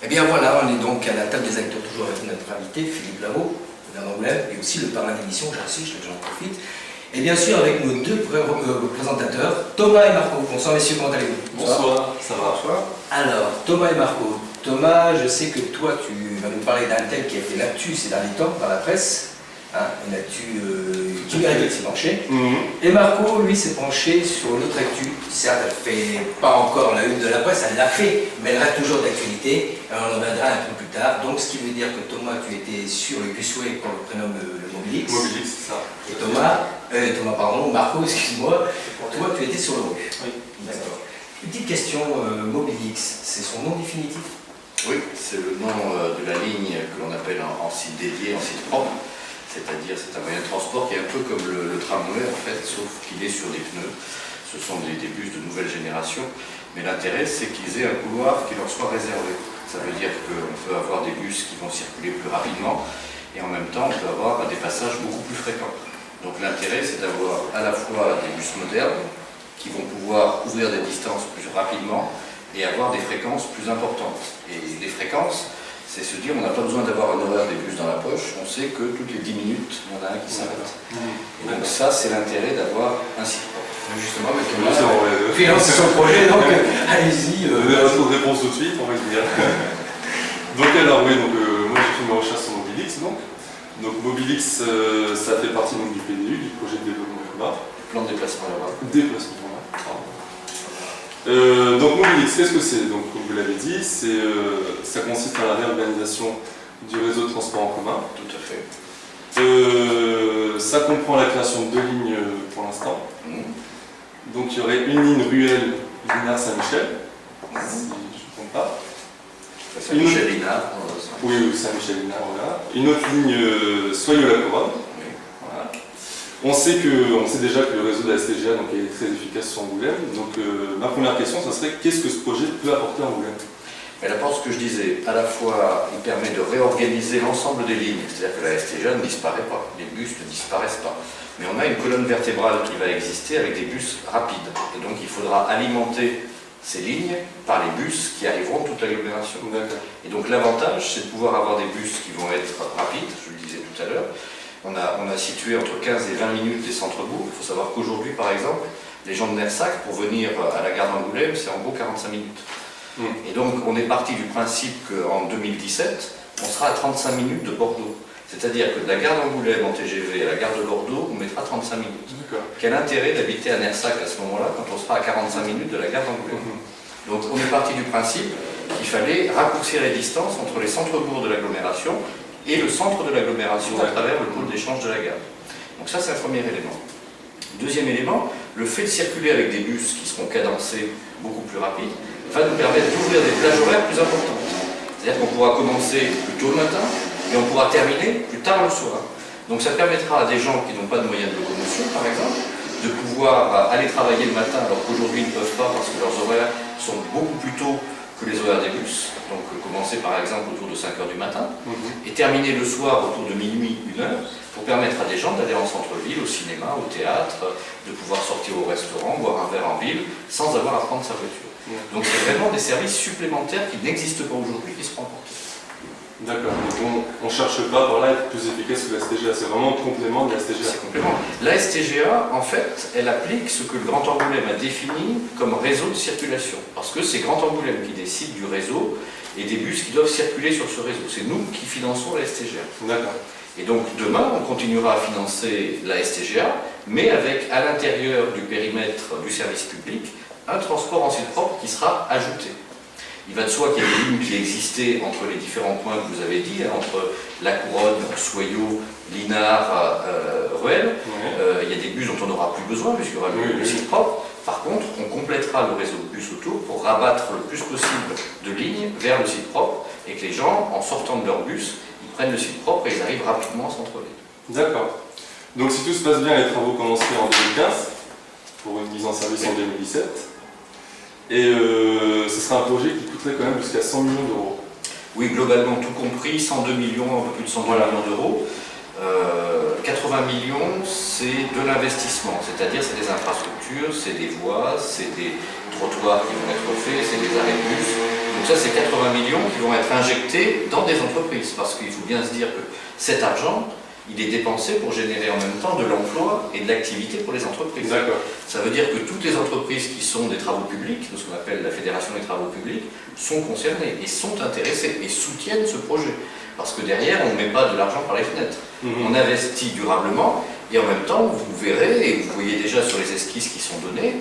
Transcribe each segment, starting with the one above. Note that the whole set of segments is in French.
Eh bien voilà, on est donc à la table des acteurs, toujours avec notre invité, Philippe Lavaux, d'Angoulême, et aussi le parrain d'émission, j'en profite. Et bien sûr avec nos deux présentateurs, Thomas et Marco. Bonsoir messieurs, comment allez-vous? Bonsoir, ça va. Bonsoir. Alors, Thomas et Marco. Thomas, je sais que toi, tu vas nous parler d'un tel qui a fait l'actu ces derniers temps par la presse. Hein, une actu qui mérite de s'y pencher. Et Marco, lui, s'est penché sur une autre actu. Certes, elle ne fait pas encore la une de la presse, elle l'a fait, mais elle reste toujours d'actualité. On en reviendra un peu plus tard. Donc, ce qui veut dire que Thomas, tu étais sur le Busway qu'on le prénomme le Mobilix. Mobilix, c'est ça. Et Marco, excuse-moi, toi, tu étais sur le ROC. Oui. D'accord. Petite question, Mobilix, c'est son nom définitif? Oui, c'est le nom de la ligne que l'on appelle en site dédié, en site propre. C'est-à-dire, c'est un moyen de transport qui est un peu comme le tramway en fait, sauf qu'il est sur des pneus. Ce sont des bus de nouvelle génération, mais l'intérêt c'est qu'ils aient un couloir qui leur soit réservé. Ça veut dire qu'on peut avoir des bus qui vont circuler plus rapidement, et en même temps on peut avoir des passages beaucoup plus fréquents. Donc l'intérêt c'est d'avoir à la fois des bus modernes, qui vont pouvoir ouvrir des distances plus rapidement, et avoir des fréquences plus importantes. Et les fréquences, c'est se dire on n'a pas besoin d'avoir un horaire des bus dans la poche, on sait que toutes les 10 minutes, il y en a un qui s'arrête. Et donc ça, c'est l'intérêt d'avoir un site propre. Justement, avec finance son projet, donc allez-y. Vous avez votre réponse tout de suite, on va dire. Donc alors oui, moi j'ai fait mes recherches sur Mobilix. Donc Mobilix, ça fait partie donc, du PDU, du projet de développement urbain. Plan de déplacement urbain. Déplacement urbain, pardon. Donc Mobilix, qu'est-ce que c'est? Donc comme vous l'avez dit, ça consiste à la réorganisation du réseau de transport en commun. Tout à fait. Ça comprend la création de 2 lignes pour l'instant. Donc il y aurait une ligne ruelle Linard-Saint-Michel, si je ne me trompe pas. Saint-Michel-Linard. Oui, Saint-Michel-Linard, voilà. Une autre ligne Soyaux-la-Couronne. Voilà. On sait déjà que le réseau de la STGA donc, est très efficace sur Angoulême. Donc ma première question, ça serait qu'est-ce que ce projet peut apporter à Angoulême? Elle apporte ce que je disais, à la fois il permet de réorganiser l'ensemble des lignes, c'est-à-dire que la STGA ne disparaît pas, les bus ne disparaissent pas. Mais on a une colonne vertébrale qui va exister avec des bus rapides. Et donc il faudra alimenter ces lignes par les bus qui arriveront de toute l'agglomération. Et donc l'avantage, c'est de pouvoir avoir des bus qui vont être rapides, je le disais tout à l'heure. On a situé entre 15 et 20 minutes des centres-bourgs. Il faut savoir qu'aujourd'hui, par exemple, les gens de Nersac, pour venir à la gare d'Angoulême, c'est en gros 45 minutes. Et donc on est parti du principe qu'en 2017, on sera à 35 minutes de Bordeaux. C'est-à-dire que de la gare d'Angoulême en TGV à la gare de Bordeaux, on mettra 35 minutes. Quel intérêt d'habiter à Nersac à ce moment-là quand on sera à 45 minutes de la gare d'Angoulême? Donc on est parti du principe qu'il fallait raccourcir les distances entre les centres-bourgs de l'agglomération et le centre de l'agglomération à travers le pôle d'échange de la gare. Donc ça c'est un premier élément. Deuxième élément, le fait de circuler avec des bus qui seront cadencés beaucoup plus rapides va nous permettre d'ouvrir des plages horaires plus importantes. C'est-à-dire qu'on pourra commencer plus tôt le matin et on pourra terminer plus tard le soir. Donc ça permettra à des gens qui n'ont pas de moyens de locomotion, par exemple, de pouvoir aller travailler le matin alors qu'aujourd'hui ils ne peuvent pas parce que leurs horaires sont beaucoup plus tôt que les horaires des bus. Donc commencer par exemple autour de 5 h du matin et terminer le soir autour de minuit, 1 h, pour permettre à des gens d'aller en centre-ville, au cinéma, au théâtre, de pouvoir sortir au restaurant, boire un verre en ville, sans avoir à prendre sa voiture. Donc c'est vraiment des services supplémentaires qui n'existent pas aujourd'hui, qui seront apportés. D'accord, donc on ne cherche pas par là à être plus efficace que la STGA, c'est vraiment un complément de la STGA. C'est complément. La STGA, en fait, elle applique ce que le Grand Angoulême a défini comme réseau de circulation. Parce que c'est Grand Angoulême qui décide du réseau et des bus qui doivent circuler sur ce réseau. C'est nous qui finançons la STGA. D'accord. Et donc demain, on continuera à financer la STGA, mais avec à l'intérieur du périmètre du service public, un transport en site propre qui sera ajouté. Il va de soi qu'il y a des lignes qui existaient entre les différents points que vous avez dit, entre La Couronne, Soyaux, Linard, Ruelle. Il y a des bus dont on n'aura plus besoin puisqu'il y aura le site propre. Par contre, on complétera le réseau de bus autour pour rabattre le plus possible de lignes vers le site propre et que les gens, en sortant de leur bus, ils prennent le site propre et ils arrivent rapidement en centre-ville. D'accord. Donc si tout se passe bien, les travaux commenceront en 2015 pour une mise en service en 2017. Et ce sera un projet qui coûterait quand même jusqu'à 100 millions d'euros. Oui, globalement tout compris, 102 millions, un peu plus de 102 millions d'euros. 80 millions, c'est de l'investissement, c'est-à-dire c'est des infrastructures, c'est des voies, c'est des trottoirs qui vont être faits, c'est des arrêts de bus. Donc ça, c'est 80 millions qui vont être injectés dans des entreprises, parce qu'il faut bien se dire que cet argent, il est dépensé pour générer en même temps de l'emploi et de l'activité pour les entreprises. Ça veut dire que toutes les entreprises qui sont des travaux publics, ce qu'on appelle la Fédération des travaux publics, sont concernées et sont intéressées et soutiennent ce projet. Parce que derrière, on ne met pas de l'argent par les fenêtres. On investit durablement et en même temps, vous verrez, et vous voyez déjà sur les esquisses qui sont données,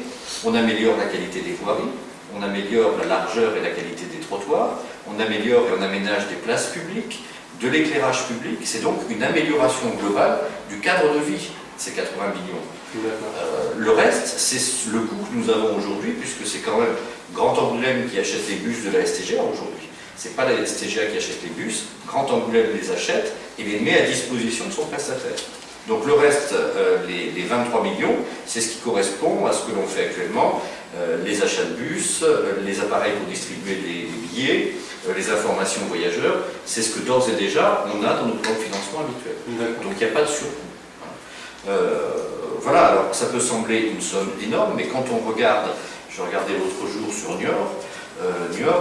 on améliore la qualité des voiries, on améliore la largeur et la qualité des trottoirs, on améliore et on aménage des places publiques, de l'éclairage public. C'est donc une amélioration globale du cadre de vie, ces 80 millions. Le reste, c'est le coût que nous avons aujourd'hui, puisque c'est quand même Grand Angoulême qui achète les bus de la STGA aujourd'hui. Ce n'est pas la STGA qui achète les bus, Grand Angoulême les achète et les met à disposition de son prestataire. Donc le reste, les 23 millions, c'est ce qui correspond à ce que l'on fait actuellement, les achats de bus, les appareils pour distribuer les billets, les informations voyageurs, c'est ce que d'ores et déjà on a dans notre plan de financement habituel. Donc il n'y a pas de surcoût. Voilà, alors ça peut sembler une somme énorme, mais quand on regarde, je regardais l'autre jour sur Niort,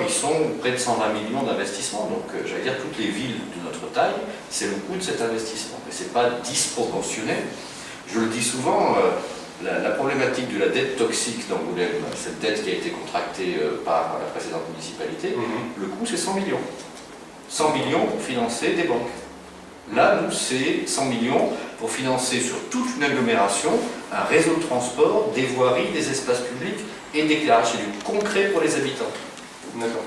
ils sont près de 120 millions d'investissements, donc j'allais dire toutes les villes de notre taille, c'est le coût de cet investissement, et ce n'est pas disproportionné. Je le dis souvent, la problématique de la dette toxique d'Angoulême, cette dette qui a été contractée par la précédente municipalité, le coût c'est 100 millions. 100 millions pour financer des banques. Là, nous, c'est 100 millions pour financer sur toute une agglomération un réseau de transport, des voiries, des espaces publics et d'éclairage. C'est du concret pour les habitants. D'accord.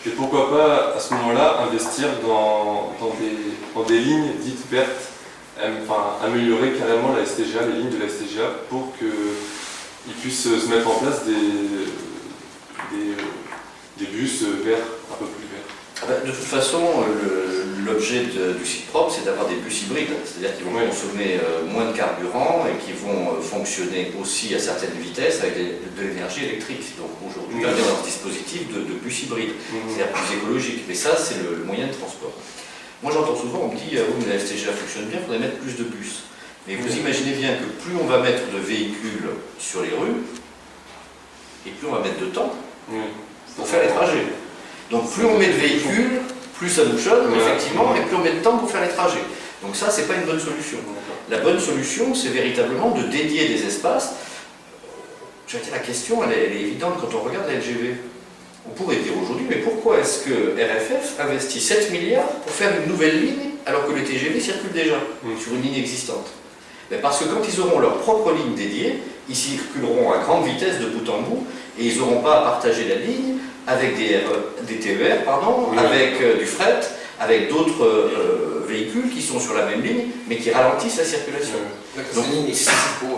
Et pourquoi pas, à ce moment-là, investir dans des lignes dites vertes, enfin, améliorer carrément la STGA, les lignes de la STGA, pour qu'ils puissent se mettre en place des bus verts, un peu plus verts. De toute façon, l'objet du site propre, c'est d'avoir des bus hybrides, c'est-à-dire qu'ils vont consommer moins de carburant et qui vont fonctionner aussi à certaines vitesses avec de l'énergie électrique. Donc aujourd'hui, on est dans un dispositif de bus hybride, c'est-à-dire plus écologique. Mais ça, c'est le moyen de transport. Moi, j'entends souvent, on me dit, oui, mais la STGA fonctionne bien, il faudrait mettre plus de bus. Mais vous imaginez bien que plus on va mettre de véhicules sur les rues, et plus on va mettre de temps pour faire les trajets. Donc plus on met de véhicules, plus ça bouchonne, effectivement, et plus on met de temps pour faire les trajets. Donc ça, c'est pas une bonne solution. La bonne solution, c'est véritablement de dédier des espaces. Je vais dire, la question, elle est évidente quand on regarde la LGV. On pourrait dire aujourd'hui, mais pourquoi est-ce que RFF investit 7 milliards pour faire une nouvelle ligne alors que le TGV circule déjà sur une ligne existante? Parce que quand ils auront leur propre ligne dédiée, ils circuleront à grande vitesse de bout en bout et ils n'auront pas à partager la ligne avec des TER, avec du fret, avec d'autres véhicules qui sont sur la même ligne, mais qui ralentissent la circulation. Donc,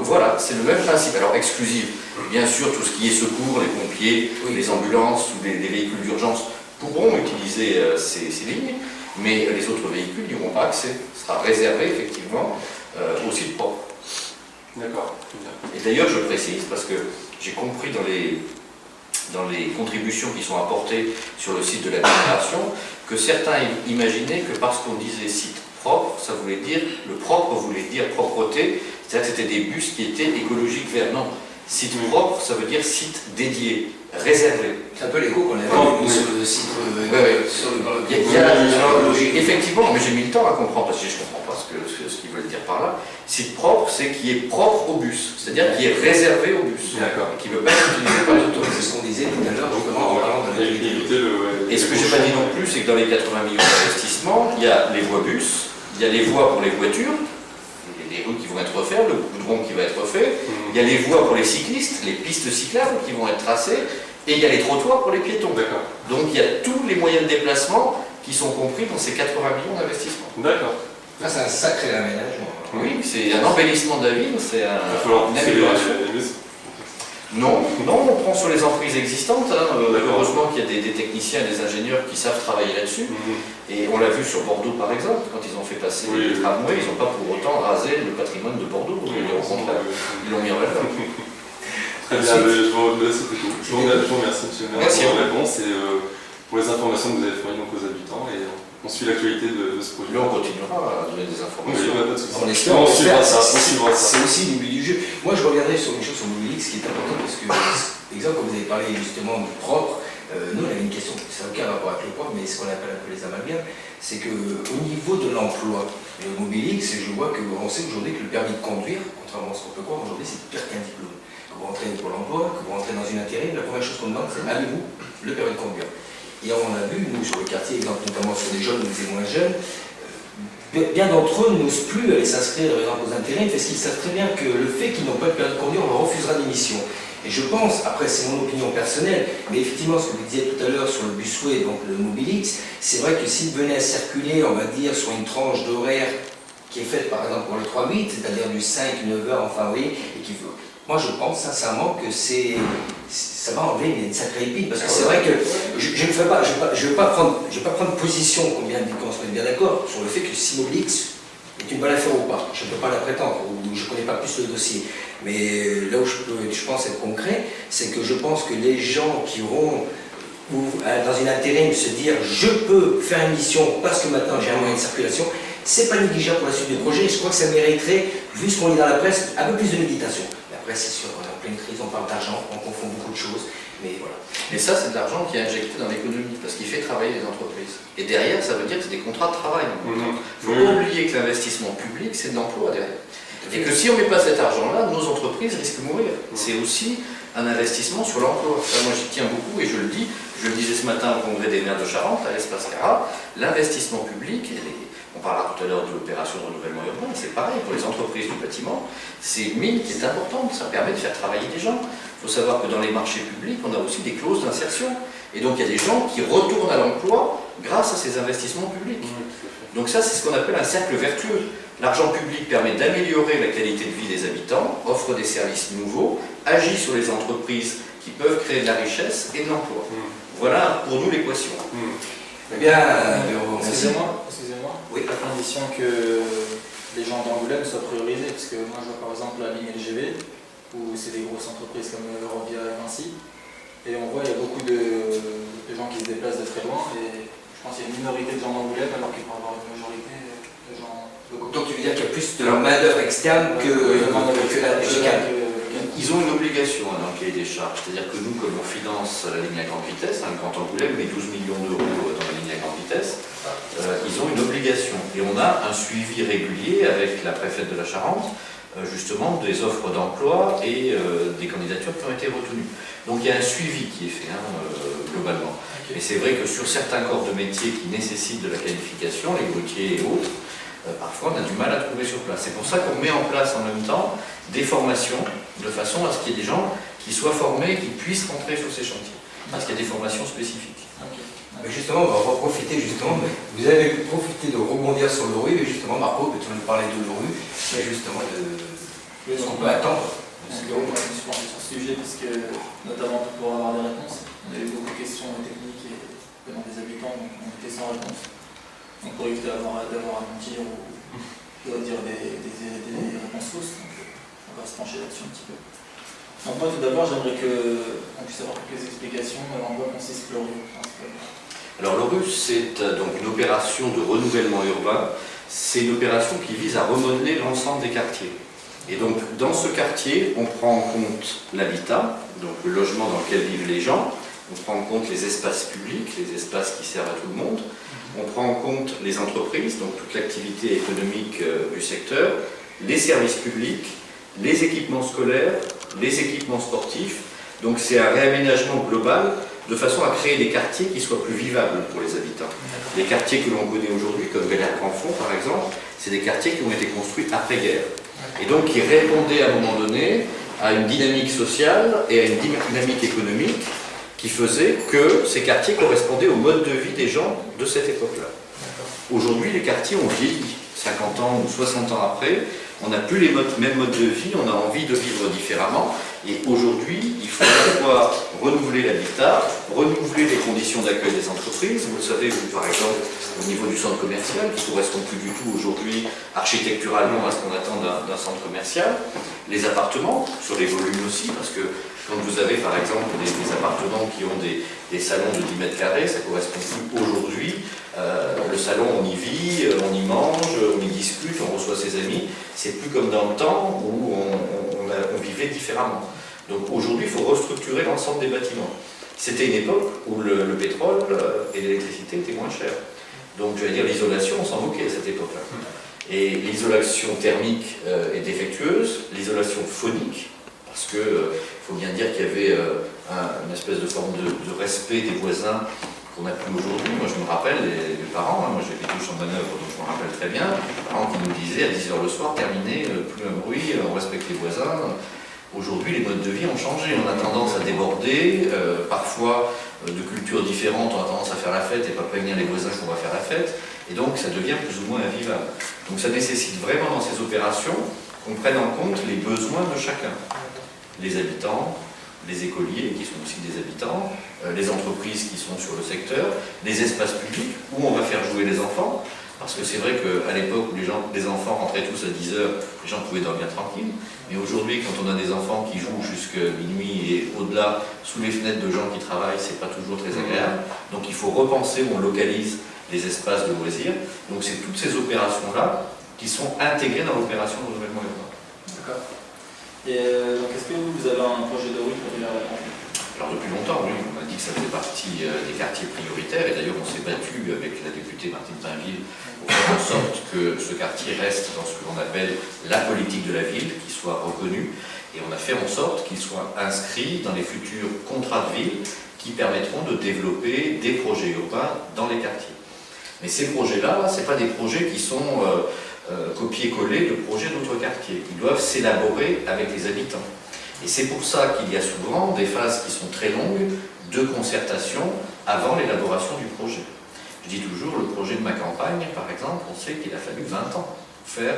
voilà, c'est le même principe. Alors exclusif, bien sûr, tout ce qui est secours, les pompiers, les ambulances ou les véhicules d'urgence pourront utiliser ces lignes, mais les autres véhicules n'y auront pas accès. Ce sera réservé effectivement au site propre. D'accord. Et d'ailleurs, je précise, parce que j'ai compris dans les contributions qui sont apportées sur le site de l'agglomération, que certains imaginaient que parce qu'on disait site propre, ça voulait dire, le propre voulait dire propreté, c'est-à-dire que c'était des bus qui étaient écologiques verts. Non, site propre, ça veut dire site dédié, réservé. C'est un peu l'écho qu'on avait sur le site. Effectivement, mais j'ai mis le temps à comprendre, parce que je ne comprends pas ce qu'ils veulent dire par là. Site propre, c'est qui est propre au bus, c'est-à-dire qui est réservé au bus, qui ne peut pas être utilisé par les autoroutes. C'est ce qu'on disait tout à l'heure, justement, en parlant de Et ce que je n'ai pas dit non plus, c'est que dans les 80 millions d'investissements, il y a les voies bus, il y a les voies pour les voitures, les rues qui vont être refaites, le goudron qui va être refait, il y a les voies pour les cyclistes, les pistes cyclables qui vont être tracées, et il y a les trottoirs pour les piétons. Donc il y a tous les moyens de déplacement qui sont compris dans ces 80 millions d'investissements. D'accord. Ah, c'est un sacré aménagement. Oui, c'est un embellissement de la ville, c'est une amélioration. Non, on prend sur les emprises existantes. Heureusement qu'il y a des techniciens et des ingénieurs qui savent travailler là-dessus. Et on l'a vu sur Bordeaux par exemple, quand ils ont fait passer les tramways, ils n'ont pas pour autant rasé le patrimoine de Bordeaux. Au contraire, ils l'ont mis en valeur. Très bien, je vous remercie, monsieur le maire, pour la réponse et pour les informations que vous avez fournies aux habitants. Et on suit l'actualité de ce projet. Là, on continuera à donner des informations. Oui, pas de souci. On espère, suivra ça. C'est aussi le but du jeu. Moi, je reviendrai sur une chose sur Mobilix, ce qui est important, parce que exemple, comme vous avez parlé justement du propre, nous on avait une question, ça n'a aucun rapport avec le propre, mais ce qu'on appelle un peu les amalgames, c'est qu'au niveau de l'emploi, le Mobilix, je vois qu'on sait aujourd'hui que le permis de conduire, contrairement à ce qu'on peut croire aujourd'hui, c'est pire qu'un diplôme. Que vous rentrez pour l'emploi, que vous rentrez dans une intérim, la première chose qu'on demande, c'est avez-vous le permis de conduire. Et on a vu, nous, sur le quartier, exemple, notamment sur les jeunes ou les moins jeunes, bien d'entre eux n'osent plus aller s'inscrire, par exemple, aux intérims, parce qu'ils savent très bien que le fait qu'ils n'ont pas le permis de conduire, on leur refusera l'émission. Et je pense, après c'est mon opinion personnelle, mais effectivement ce que vous disiez tout à l'heure sur le busway, donc le Mobilix, c'est vrai que s'il venait à circuler, on va dire, sur une tranche d'horaire qui est faite par exemple pour le 3-8, c'est-à-dire du 5-9 heures, enfin oui, et qui veut. Moi je pense sincèrement que ça va enlever une sacrée épine, parce que c'est vrai que je ne vais pas prendre position, qu'on soit bien d'accord, sur le fait que si Mobilix est une bonne affaire ou pas. Je ne peux pas la prétendre, ou je ne connais pas plus le dossier. Mais là où je pense être concret, c'est que je pense que les gens qui auront, dans une intérim, se dire je peux faire une mission parce que maintenant j'ai un moyen de circulation, c'est pas négligeable pour la suite du projet. Je crois que ça mériterait, vu ce qu'on lit dans la presse, un peu plus de méditation. Mais après, c'est sûr, on est en pleine crise, on parle d'argent, on confond beaucoup de choses. Mais voilà. Et ça, c'est de l'argent qui est injecté dans l'économie, parce qu'il fait travailler les entreprises. Et derrière, ça veut dire que c'est des contrats de travail. Il ne faut pas oublier que l'investissement public, c'est de l'emploi derrière. Et que si on ne met pas cet argent-là, nos entreprises risquent de mourir. C'est aussi un investissement sur l'emploi. Moi, j'y tiens beaucoup et je le dis. Je le disais ce matin au congrès des maires de Charente, à l'Espace Cara, l'investissement public, on parlera tout à l'heure de l'opération de renouvellement urbain, c'est pareil pour les entreprises du bâtiment, c'est une mine qui est importante, ça permet de faire travailler des gens. Il faut savoir que dans les marchés publics, on a aussi des clauses d'insertion. Et donc il y a des gens qui retournent à l'emploi grâce à ces investissements publics. Donc ça, c'est ce qu'on appelle un cercle vertueux. L'argent public permet d'améliorer la qualité de vie des habitants, offre des services nouveaux, agit sur les entreprises qui peuvent créer de la richesse et de l'emploi. Voilà pour nous l'équation. Eh bien, excusez-moi, oui. à condition que les gens d'Angoulême soient priorisés, parce que moi je vois par exemple la ligne LGV, où c'est des grosses entreprises comme Eurovia et Vinci, et on voit il y a beaucoup de gens qui se déplacent de très loin, et je pense qu'il y a une minorité de gens d'Angoulême alors qu'il peut y avoir une majorité de gens locaux. Donc tu veux dire qu'il y a plus de main-d'œuvre externe que la locale. Ils ont une obligation dans le cahier des charges, c'est-à-dire que nous, comme on finance la ligne à grande vitesse, le Grand Angoulême met 12 millions d'euros dans la ligne à grande vitesse, ils ont une obligation. Et on a un suivi régulier avec la préfète de la Charente, justement des offres d'emploi et des candidatures qui ont été retenues. Donc il y a un suivi qui est fait globalement. Et c'est vrai que sur certains corps de métier qui nécessitent de la qualification, les grutiers et autres, parfois on a du mal à trouver sur place. C'est pour ça qu'on met en place en même temps des formations, de façon à ce qu'il y ait des gens qui soient formés, qui puissent rentrer sur ces chantiers. Parce qu'il y a des formations spécifiques. Mais justement, on va profiter justement, vous avez profité de rebondir sur le RU, et justement Marco, tu vas nous parler de l'ORU, et justement de ce qu'on peut attendre. Je me suis penché sur ce sujet parce que, notamment pour avoir des réponses, on a eu beaucoup de questions techniques et venant des habitants, donc on était sans réponse. Donc pour éviter d'avoir à mentir ou dire des réponses fausses, donc on va se pencher là-dessus un petit peu. Donc moi tout d'abord j'aimerais qu'on puisse avoir quelques explications en quoi consiste l'ORU. Alors l'ORU, c'est donc une opération de renouvellement urbain. C'est une opération qui vise à remodeler l'ensemble des quartiers. Et donc dans ce quartier, on prend en compte l'habitat, donc le logement dans lequel vivent les gens, on prend en compte les espaces publics, les espaces qui servent à tout le monde, on prend en compte les entreprises, donc toute l'activité économique du secteur, les services publics, les équipements scolaires, les équipements sportifs. Donc c'est un réaménagement global de façon à créer des quartiers qui soient plus vivables pour les habitants. Les quartiers que l'on connaît aujourd'hui, comme Galère-Grand-Fond par exemple, c'est des quartiers qui ont été construits après-guerre. Et donc qui répondaient à un moment donné à une dynamique sociale et à une dynamique économique qui faisait que ces quartiers correspondaient au mode de vie des gens de cette époque-là. Aujourd'hui, les quartiers ont vieilli. 50 ans ou 60 ans après, on n'a plus les mêmes modes de vie, on a envie de vivre différemment. Et aujourd'hui, il faut à la fois renouveler l'habitat, renouveler les conditions d'accueil des entreprises. Vous le savez, par exemple, au niveau du centre commercial, qui ne correspond plus du tout aujourd'hui architecturalement à ce qu'on attend d'un centre commercial. Les appartements, sur les volumes aussi, parce que quand vous avez par exemple des appartements qui ont des salons de 10 mètres carrés, ça ne correspond plus aujourd'hui. Le salon, on y vit, on y mange, on y discute, on reçoit ses amis. C'est plus comme dans le temps où on vivait différemment. Donc aujourd'hui, il faut restructurer l'ensemble des bâtiments. C'était une époque où le pétrole et l'électricité étaient moins chers. Donc je vais dire l'isolation, on s'en moquait à cette époque-là. Et l'isolation thermique est défectueuse, l'isolation phonique, parce qu'il faut bien dire qu'il y avait une espèce de forme de respect des voisins qu'on n'a plus aujourd'hui. Moi je me rappelle, les parents, moi j'ai vécu au champ de manœuvre, donc je me rappelle très bien, les parents qui nous disaient à 10h le soir, terminé, plus un bruit, on respecte les voisins. Aujourd'hui, les modes de vie ont changé. On a tendance à déborder, parfois de cultures différentes, on a tendance à faire la fête et pas prévenir les voisins qu'on va faire la fête. Et donc, ça devient plus ou moins invivable. Donc, ça nécessite vraiment dans ces opérations qu'on prenne en compte les besoins de chacun. Les habitants, les écoliers, qui sont aussi des habitants, les entreprises qui sont sur le secteur, les espaces publics où on va faire jouer les enfants. Parce que c'est vrai qu'à l'époque où les enfants rentraient tous à 10h, les gens pouvaient dormir tranquille. Mais aujourd'hui, quand on a des enfants qui jouent jusqu'à minuit et au-delà, sous les fenêtres de gens qui travaillent, c'est pas toujours très agréable. Donc il faut repenser où on localise les espaces de loisirs. Donc c'est toutes ces opérations-là qui sont intégrées dans l'opération de renouvellement urbain. D'accord. Et donc est-ce que vous avez un projet de rue pour Villers-la-Conquête? Alors depuis longtemps, oui, on a dit que ça faisait partie des quartiers prioritaires, et d'ailleurs on s'est battu avec la députée Martine Pinville pour faire en sorte que ce quartier reste dans ce que l'on appelle la politique de la ville, qu'il soit reconnu, et on a fait en sorte qu'il soit inscrit dans les futurs contrats de ville qui permettront de développer des projets urbains dans les quartiers. Mais ces projets-là, ce n'est pas des projets qui sont copier-coller de projets d'autres quartiers, ils doivent s'élaborer avec les habitants. Et c'est pour ça qu'il y a souvent des phases qui sont très longues de concertation avant l'élaboration du projet. Je dis toujours, le projet de ma campagne, par exemple, on sait qu'il a fallu 20 ans pour faire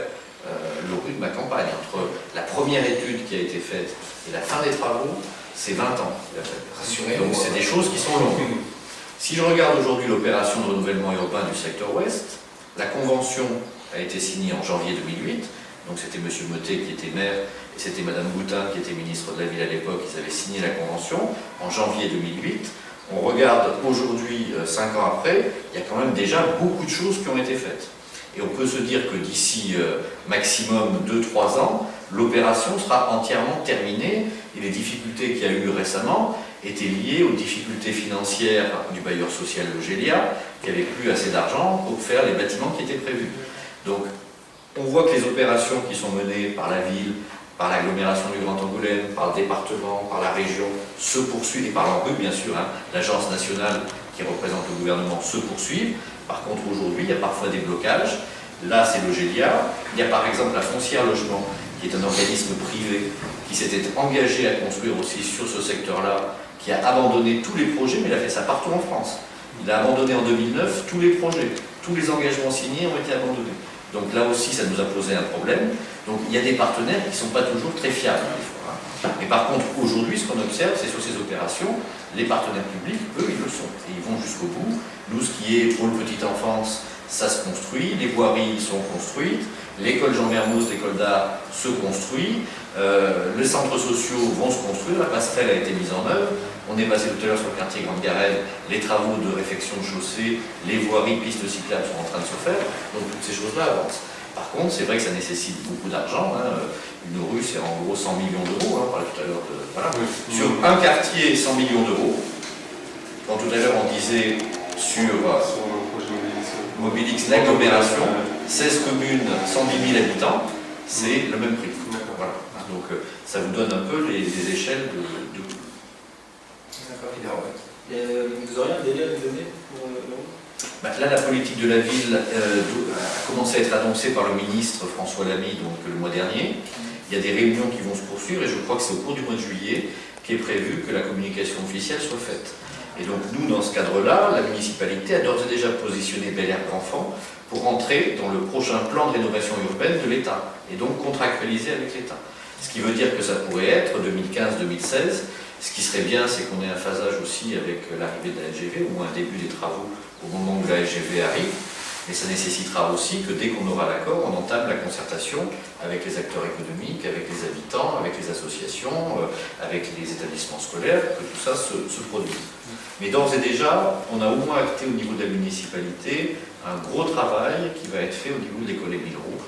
le rue de ma campagne. Entre la première étude qui a été faite et la fin des travaux, c'est 20 ans. Donc c'est des choses qui sont longues. Si je regarde aujourd'hui l'opération de renouvellement urbain du secteur ouest, la convention a été signée en janvier 2008. Donc c'était M. Mottet qui était maire et c'était Mme Boutin qui était ministre de la Ville à l'époque. Ils avaient signé la convention en janvier 2008. On regarde aujourd'hui, 5 ans après, il y a quand même déjà beaucoup de choses qui ont été faites. Et on peut se dire que d'ici maximum 2-3 ans, l'opération sera entièrement terminée et les difficultés qu'il y a eu récemment étaient liées aux difficultés financières du bailleur social Logélia qui n'avait plus assez d'argent pour faire les bâtiments qui étaient prévus. Donc, on voit que les opérations qui sont menées par la ville, par l'agglomération du Grand Angoulême, par le département, par la région, se poursuivent, et par l'ANRU bien sûr, l'agence nationale qui représente le gouvernement se poursuivent. Par contre aujourd'hui, il y a parfois des blocages. Là c'est Logélia. Il y a par exemple la Foncière Logement, qui est un organisme privé, qui s'était engagé à construire aussi sur ce secteur-là, qui a abandonné tous les projets, mais il a fait ça partout en France. Il a abandonné en 2009 tous les projets, tous les engagements signés ont été abandonnés. Donc là aussi, ça nous a posé un problème. Donc il y a des partenaires qui ne sont pas toujours très fiables des fois. Mais par contre, aujourd'hui, ce qu'on observe, c'est sur ces opérations, les partenaires publics, eux, ils le sont. Et ils vont jusqu'au bout. Nous, ce qui est pour le petite enfance, ça se construit, les voiries sont construites, l'école Jean Mermoz, l'école d'art se construit, les centres sociaux vont se construire, la passerelle a été mise en œuvre. On est passé tout à l'heure sur le quartier Grande Garenne, les travaux de réfection de chaussée, les voiries, pistes cyclables sont en train de se faire, donc toutes ces choses-là avancent. Par contre, c'est vrai que ça nécessite beaucoup d'argent. Une rue, c'est en gros 100 millions d'euros. On parlait tout à l'heure de... Voilà. Oui. Sur un quartier, 100 millions d'euros. Quand tout à l'heure, on disait sur Mobilix, l'agglomération, 16 communes, 110 000 habitants, c'est le même prix. Voilà. Donc, ça vous donne un peu les échelles de... D'accord. Vous auriez un délai à nous donner pour le rue? Là, la politique de la ville a commencé à être annoncée par le ministre François Lamy donc, le mois dernier. Il y a des réunions qui vont se poursuivre et je crois que c'est au cours du mois de juillet qu'est prévu que la communication officielle soit faite. Et donc nous, dans ce cadre-là, la municipalité a d'ores et déjà positionné Bel Air Grandfond pour entrer dans le prochain plan de rénovation urbaine de l'État et donc contractualiser avec l'État. Ce qui veut dire que ça pourrait être 2015-2016. Ce qui serait bien, c'est qu'on ait un phasage aussi avec l'arrivée de la LGV, ou un début des travaux au moment où la LGV arrive. Mais ça nécessitera aussi que dès qu'on aura l'accord, on entame la concertation avec les acteurs économiques, avec les habitants, avec les associations, avec les établissements scolaires, que tout ça se produise. Mais d'ores et déjà, on a au moins acté au niveau de la municipalité un gros travail qui va être fait au niveau de l'école Émile Roux.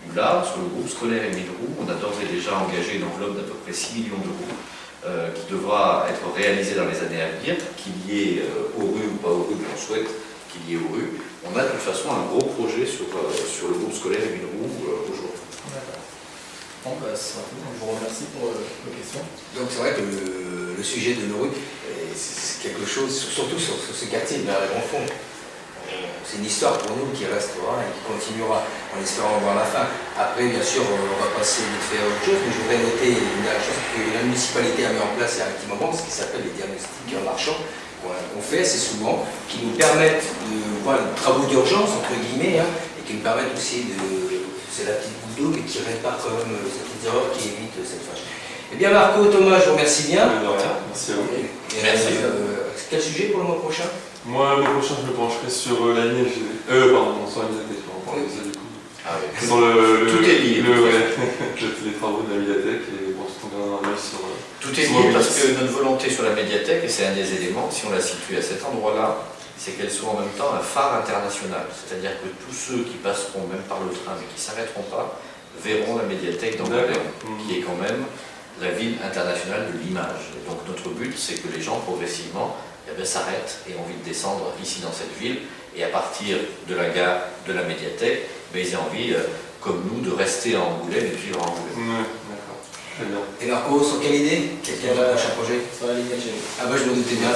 Où là, sur le groupe scolaire Émile Roux, on a d'ores et déjà engagé une enveloppe d'à peu près 6 millions d'euros qui devra être réalisé dans les années à venir, qu'il y ait aux rues ou pas aux rues, mais on souhaite qu'il y ait aux rues. On a de toute façon un gros projet sur le groupe scolaire Émile Roux aujourd'hui. Bon, bah, c'est tout. Je vous remercie pour vos questions. Donc c'est vrai que le sujet de nos rues, c'est quelque chose, surtout sur ce quartier de la Grandfond. C'est une histoire pour nous qui restera et qui continuera en espérant voir la fin. Après, bien sûr, on va passer vite fait à autre chose, mais je voudrais noter une chose que la municipalité a mis en place il y a un petit moment, ce qui s'appelle les diagnostics marchands, qu'on fait assez souvent, qui nous permettent de voir les travaux d'urgence, entre guillemets, hein, et qui nous permettent aussi de... C'est la petite goutte d'eau, mais qui répare quand même cette petite erreur qui évite cette fâche. Eh bien, Marco, Thomas, je vous remercie bien. Merci à vous. Merci. Quel sujet pour le mois prochain? Moi, le prochain, je me pencherai sur la ligne LGD. Pardon, sur la médiathèque, on va parler de ça du coup. Ah oui. Sur Tout est lié. les travaux de la médiathèque et bon, tout on un œil sur. Tout est lié parce que notre volonté sur la médiathèque, et c'est un des éléments, si on la situe à cet endroit-là, c'est qu'elle soit en même temps un phare international. C'est-à-dire que tous ceux qui passeront, même par le train, mais qui ne s'arrêteront pas, verront la médiathèque d'Angoulême, qui est quand même la ville internationale de l'image. Donc notre but, c'est que les gens, progressivement, s'arrêtent et ont envie de descendre ici dans cette ville, et à partir de la gare de la médiathèque, ils aient envie, comme nous, de rester à Angoulême et de vivre à Angoulême. Ouais, d'accord. Très bien. Et Marco, sur quelle idée? Quel est le prochain projet? Sur la ligne LGV. Ah bah je me doutais bien.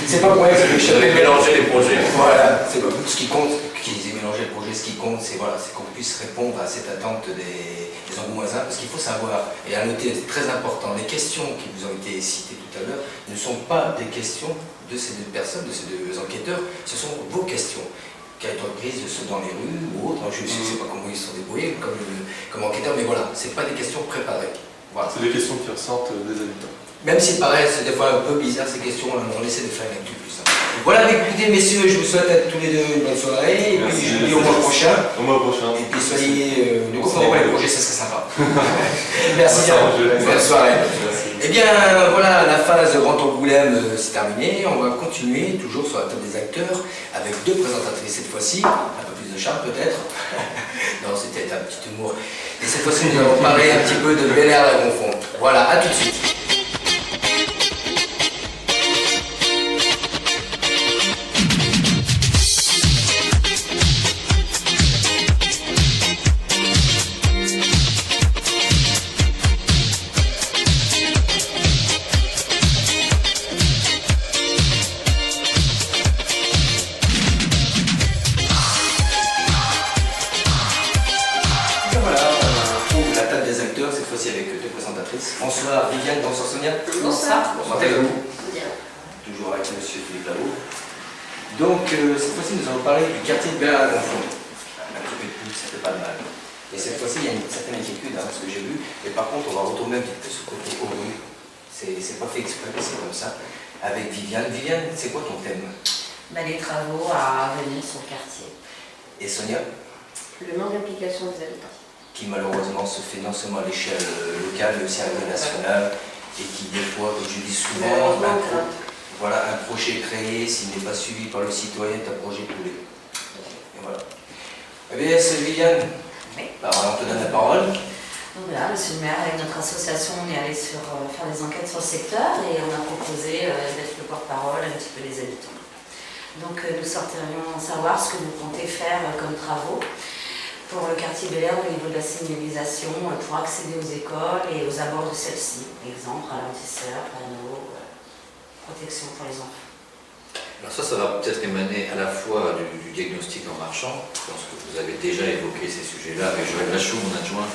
C'est pas pour rien que je J'avais mélangé les projets. Voilà, c'est ce qui compte, qu'ils aient mélangé le projet, ce qui compte, c'est voilà, qu'on puisse répondre à cette attente des Angoumoisins, parce qu'il faut savoir, et à noter, c'est très important, les questions qui vous ont été citées tout à l'heure ne sont pas des questions de ces deux personnes, de ces deux enquêteurs, ce sont vos questions qui ont été prises dans les rues ou autres. Je ne sais pas comment ils se sont débrouillés comme enquêteurs, mais voilà, ce pas des questions préparées. Voilà. C'est des questions qui ressortent des habitants. Même s'il paraissent des fois un peu bizarres ces questions, on essaie de faire une actu plus simple. Voilà, écoutez messieurs, je vous souhaite à tous les deux une bonne soirée, et puis je vous dis au mois prochain. Au mois prochain. Et puis soyez, ne confondez pas les projets, ça serait sympa. Merci bien, bonne soirée. Eh bien voilà, la phase de Grand Angoulême c'est terminé. On va continuer toujours sur la table des acteurs avec deux présentatrices cette fois-ci, un peu plus de charme peut-être. Non, c'était un petit humour. Et cette fois-ci nous allons parler un petit peu de Bel Air la Grandfond. Voilà, à tout de suite. Bonsoir Viviane, bonsoir Sonia. Bonsoir. Comment allez-vous? Toujours avec monsieur Philippe Lavaux. Donc cette fois-ci nous allons parler du quartier de Bel Air la Grandfond. Un petit peu de plus, ça fait pas de mal. Et cette fois-ci il y a une certaine inquiétude, ce que j'ai vu. Et par contre on va retourner un petit peu sur le côté horreur. C'est pas fait exprès, c'est comme ça. Avec Viviane. Viviane, c'est quoi ton thème? Les travaux à venir sur le quartier. Et Sonia? Le manque d'implication des habitants. Qui malheureusement se fait non seulement à l'échelle locale mais aussi à l'échelle nationale et qui des fois, comme je dis souvent, un projet créé, s'il n'est pas suivi par le citoyen, est un projet coulé. Et voilà. Eh bien, c'est Viviane. Oui. Alors, on te donne la parole. Donc voilà, monsieur le maire, avec notre association, on est allé faire des enquêtes sur le secteur et on a proposé d'être le porte-parole un petit peu des habitants. Donc nous sortirions savoir ce que vous comptez faire comme travaux pour le quartier Bel Air au niveau de la signalisation, pour accéder aux écoles et aux abords de celles-ci. Exemple, ralentisseurs, panneaux, protection pour les enfants. Alors ça va peut-être émaner à la fois du diagnostic en marchand. Je pense que vous avez déjà évoqué ces sujets-là avec Joël Lachaud, mon adjoint,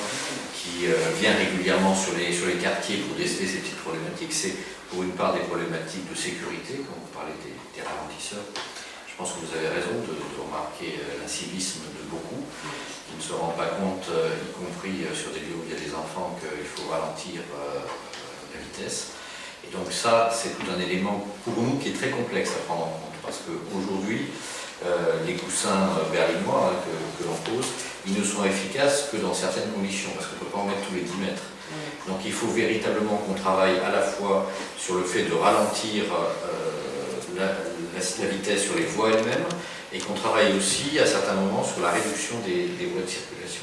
qui vient régulièrement sur les quartiers pour déceler ces petites problématiques. C'est pour une part des problématiques de sécurité, quand vous parlez des ralentisseurs. Je pense que vous avez raison de remarquer l'incivisme de beaucoup, qui ne se rendent pas compte, y compris sur des lieux où il y a des enfants, qu'il faut ralentir la vitesse. Et donc ça, c'est tout un élément pour nous qui est très complexe à prendre en compte, parce qu'aujourd'hui, les coussins berlinois que l'on pose, ils ne sont efficaces que dans certaines conditions, parce qu'on ne peut pas en mettre tous les 10 mètres. Donc il faut véritablement qu'on travaille à la fois sur le fait de ralentir la vitesse sur les voies elles-mêmes, et qu'on travaille aussi à certains moments sur la réduction des voies de circulation.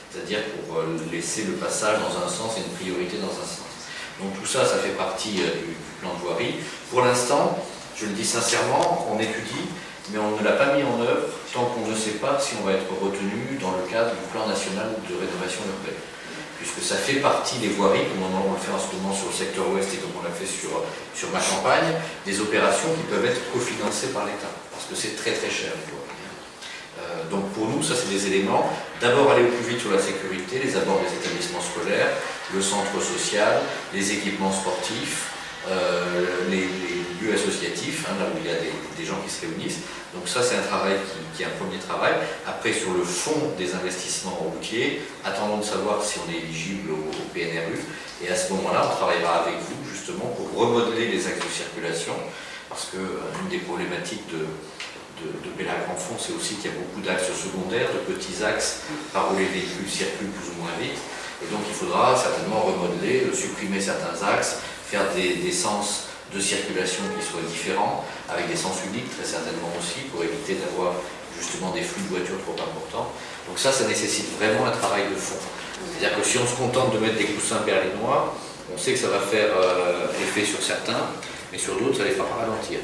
C'est-à-dire pour laisser le passage dans un sens et une priorité dans un sens. Donc tout ça, ça fait partie du plan de voirie. Pour l'instant, je le dis sincèrement, on étudie, mais on ne l'a pas mis en œuvre tant qu'on ne sait pas si on va être retenu dans le cadre du plan national de rénovation urbaine. Puisque ça fait partie des voiries, comme on le fait en ce moment sur le secteur ouest et comme on l'a fait sur ma campagne, des opérations qui peuvent être cofinancées par l'État, parce que c'est très très cher les voiries. Donc pour nous, ça c'est des éléments. D'abord aller au plus vite sur la sécurité, les abords des établissements scolaires, le centre social, les équipements sportifs, les lieux associatifs, là où il y a des gens qui se réunissent. Donc ça c'est un travail qui est un premier travail. Après sur le fond des investissements routiers, attendons de savoir si on est éligible au PNRU. Et à ce moment-là, on travaillera avec vous justement pour remodeler les axes de circulation. Parce qu'une des problématiques de Bellac-Enfonds, c'est aussi qu'il y a beaucoup d'axes secondaires, de petits axes par où les véhicules circulent plus ou moins vite. Et donc il faudra certainement remodeler, supprimer certains axes, faire des sens de circulation qui soient différents, avec des sens uniques très certainement aussi, pour éviter d'avoir justement des flux de voitures trop importants. Donc ça nécessite vraiment un travail de fond. C'est-à-dire que si on se contente de mettre des coussins berlinois, on sait que ça va faire effet sur certains, mais sur d'autres, ça les fera pas ralentir.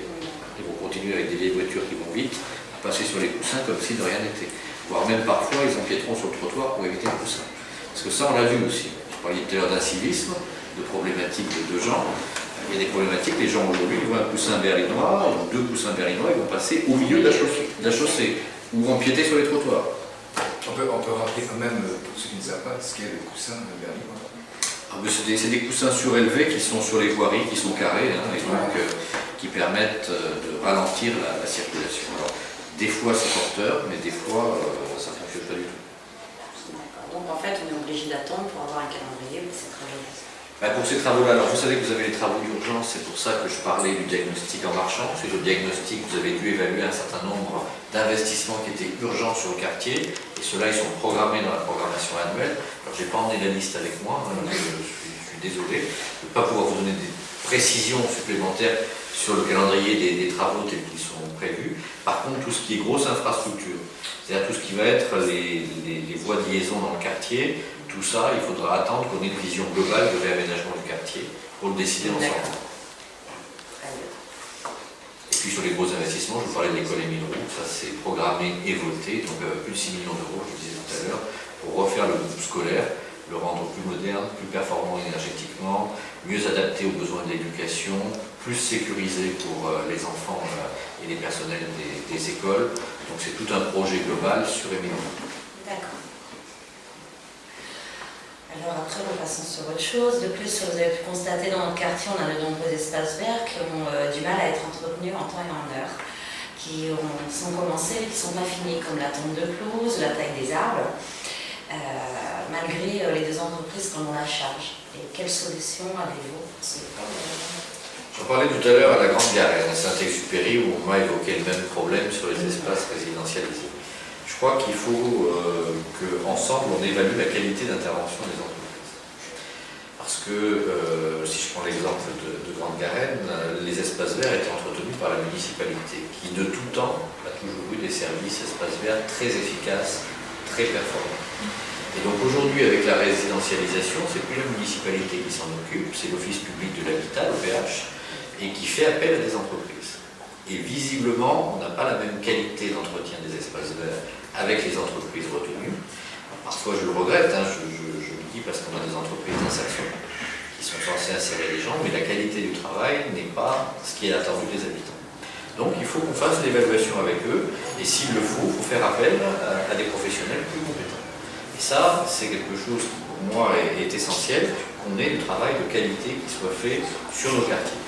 Ils vont continuer avec des vieilles voitures qui vont vite, à passer sur les coussins comme si de rien n'était. Voire même parfois, ils empiéteront sur le trottoir pour éviter le coussin. Parce que ça, on l'a vu aussi. Je parlais tout à l'heure d'incivisme, de problématiques de gens. Il y a des problématiques, les gens aujourd'hui, ils voient un coussin berlinois, ou deux coussins berlinois, ils vont passer au milieu de la chaussée, ou vont empiéter sur les trottoirs. On peut rappeler quand même, pour ceux qui ne savent pas, ce qu'est le coussin berlinois. C'est des coussins surélevés qui sont sur les voiries, qui sont carrés, et donc qui permettent de ralentir la circulation. Alors, des fois c'est porteur, mais des fois ça ne fonctionne pas du tout. Donc en fait, on est obligé d'attendre pour avoir un calendrier pour ces travaux-là. Pour ces travaux-là, alors vous savez que vous avez les travaux d'urgence, c'est pour ça que je parlais du diagnostic en marchant. C'est le diagnostic, vous avez dû évaluer un certain nombre d'investissements qui étaient urgents sur le quartier, et ceux-là, ils sont programmés dans la programmation annuelle. Alors, je n'ai pas emmené la liste avec moi, donc je suis désolé de ne pas pouvoir vous donner des précisions supplémentaires sur le calendrier des travaux tels qu'ils sont prévus. Par contre, tout ce qui est grosse infrastructure, c'est-à-dire tout ce qui va être les voies de liaison dans le quartier, tout ça, il faudra attendre qu'on ait une vision globale de réaménagement du quartier pour le décider ensemble. Et puis sur les gros investissements, je vous parlais de l'école Émile Roux, ça c'est programmé et voté, donc plus de 6 millions d'euros, je vous disais tout à l'heure, pour refaire le groupe scolaire, le rendre plus moderne, plus performant énergétiquement, mieux adapté aux besoins de l'éducation, plus sécurisé pour les enfants et les personnels des écoles. Donc c'est tout un projet global sur Émile Roux. D'accord. Alors après, passons sur autre chose. De plus, vous avez pu constater dans notre quartier, on a de nombreux espaces verts qui ont du mal à être entretenus en temps et en heure, qui sont commencés mais qui ne sont pas finis, comme la tombe de pelouse, la taille des arbres, malgré les deux entreprises qui en ont la charge. Et quelles solutions avez-vous pour ce problème? J'en parlais tout à l'heure à la Grande Garenne, à Saint-Exupéry, où on m'a évoqué le même problème sur les espaces résidentialisés. Je crois qu'il faut qu'ensemble on évalue la qualité d'intervention des entreprises. Parce que, si je prends l'exemple de Grande Garenne, les espaces verts étaient entretenus par la municipalité, qui de tout temps a toujours eu des services espaces verts très efficaces, très performants. Et donc aujourd'hui, avec la résidentialisation, c'est plus la municipalité qui s'en occupe, c'est l'Office public de l'habitat, l'OPH, et qui fait appel à des entreprises. Et visiblement, on n'a pas la même qualité d'entretien des espaces verts avec les entreprises retenues. Parfois je le regrette, je le dis parce qu'on a des entreprises d'insertion qui sont censées insérer les gens, mais la qualité du travail n'est pas ce qui est attendu des habitants. Donc il faut qu'on fasse l'évaluation avec eux, et s'il le faut faire appel à des professionnels plus compétents. Et ça, c'est quelque chose qui pour moi est essentiel, qu'on ait du travail de qualité qui soit fait sur nos quartiers.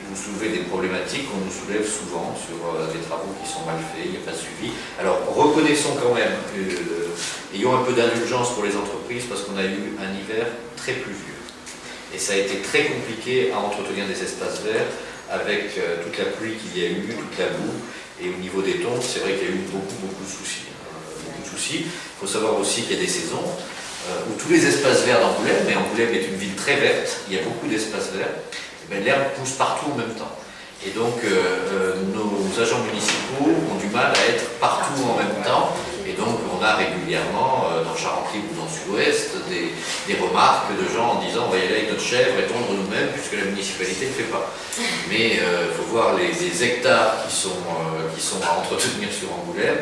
Vous soulevez des problématiques qu'on nous soulève souvent sur des travaux qui sont mal faits, il n'y a pas de suivi. Alors reconnaissons quand même, ayons un peu d'indulgence pour les entreprises parce qu'on a eu un hiver très pluvieux. Et ça a été très compliqué à entretenir des espaces verts avec toute la pluie qu'il y a eu, toute la boue. Et au niveau des tombes, c'est vrai qu'il y a eu beaucoup de soucis. Il faut savoir aussi qu'il y a des saisons où tous les espaces verts d'Angoulême, et Angoulême est une ville très verte, il y a beaucoup d'espaces verts, l'herbe pousse partout en même temps. Et donc nos agents municipaux ont du mal à être partout en même temps. Et donc on a régulièrement, dans Charenton ou dans Sud-Ouest, des remarques de gens en disant on va y aller avec notre chèvre et tondre nous-mêmes puisque la municipalité ne le fait pas. Mais il faut voir les hectares qui sont à entretenir sur Angoulême.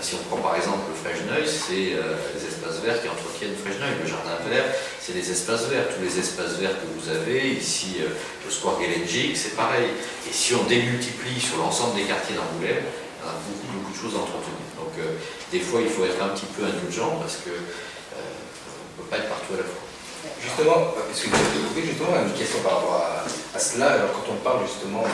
Si on prend par exemple le Fresneuil, c'est les espaces verts qui entretiennent Fresneuil. Le jardin vert, c'est les espaces verts. Tous les espaces verts que vous avez, ici au Square Gelenjik, c'est pareil. Et si on démultiplie sur l'ensemble des quartiers d'Angoulême, on a beaucoup de choses à entretenir. Donc des fois, il faut être un petit peu indulgent parce que on ne peut pas être partout à la fois. Justement, parce que justement, une question par rapport à cela, alors quand on parle justement,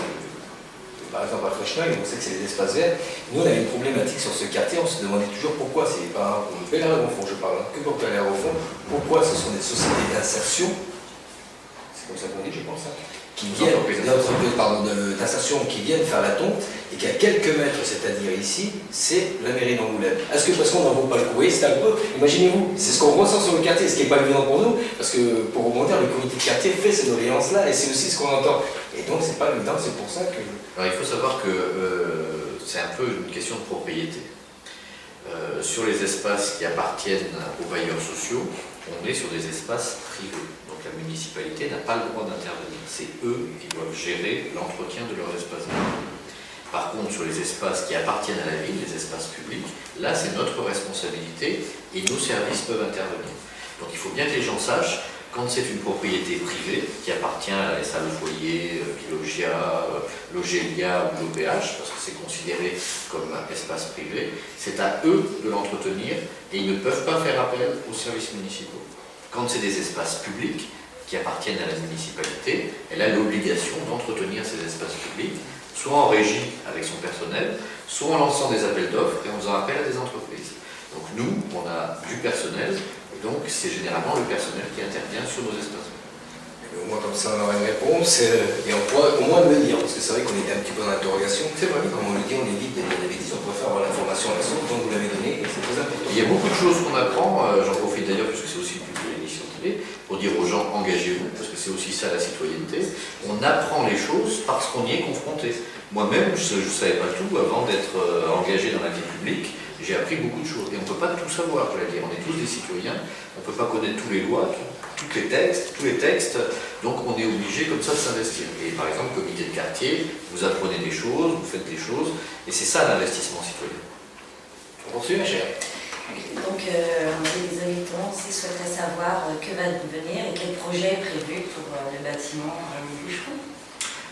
par exemple à Fresneuil, on sait que c'est les espaces verts, nous on avait une problématique sur ce quartier, on se demandait toujours pourquoi, c'est pas pour Pélair au fond, je parle, que pour Pélair au fond, pourquoi ce sont des sociétés d'insertion, c'est comme ça qu'on dit, je pense, qui viennent, d'insertion, qui viennent faire la tonte, et qu'à quelques mètres, c'est-à-dire ici, c'est la mairie d'Angoulême. Est-ce que parce qu'on n'en vaut pas le coup? C'est un peu, imaginez-vous, c'est ce qu'on ressent sur le quartier, ce qui n'est pas évident pour nous, parce que pour rebondir, le comité de quartier fait ces doléances-là, et c'est aussi ce qu'on entend. Et donc, c'est pas évident, c'est pour ça que... Alors, il faut savoir que c'est un peu une question de propriété. Sur les espaces qui appartiennent aux bailleurs sociaux, on est sur des espaces privés. Donc la municipalité n'a pas le droit d'intervenir. C'est eux qui doivent gérer l'entretien de leurs espaces verts. Par contre, sur les espaces qui appartiennent à la ville, les espaces publics, là c'est notre responsabilité et nos services peuvent intervenir. Donc il faut bien que les gens sachent, quand c'est une propriété privée qui appartient à la SA Le Foyer, Pilogia, Logélia ou l'OPH, parce que c'est considéré comme un espace privé, c'est à eux de l'entretenir et ils ne peuvent pas faire appel aux services municipaux. Quand c'est des espaces publics qui appartiennent à la municipalité, elle a l'obligation d'entretenir ces espaces publics, soit en régie avec son personnel, soit en lançant des appels d'offres et en faisant appel à des entreprises. Donc nous, on a du personnel, et donc c'est généralement le personnel qui intervient sur nos espaces. Au moins comme ça on aura une réponse, et on pourra au moins le dire, parce que c'est vrai qu'on était un petit peu dans l'interrogation. C'est vrai, comme on le dit, on évite de dire des bêtises, on préfère avoir l'information à la source, donc vous l'avez donné, et c'est très important. Il y a beaucoup de choses qu'on apprend, j'en profite d'ailleurs puisque c'est aussi le but de l'émission télé, pour dire aux gens engagez-vous, parce que c'est aussi ça la citoyenneté. On apprend les choses parce qu'on y est confronté. Moi-même, je ne savais pas tout avant d'être engagé dans la vie publique. J'ai appris beaucoup de choses. Et on ne peut pas tout savoir, je veux dire. On est tous des citoyens, on ne peut pas connaître tous les lois, tous les textes. Donc on est obligé comme ça de s'investir. Et par exemple, comité de quartier, vous apprenez des choses, vous faites des choses, et c'est ça l'investissement citoyen. On poursuit, ma chère. Donc, les habitants aussi souhaiteraient savoir que va devenir et quel projet est prévu pour le bâtiment Boucheron.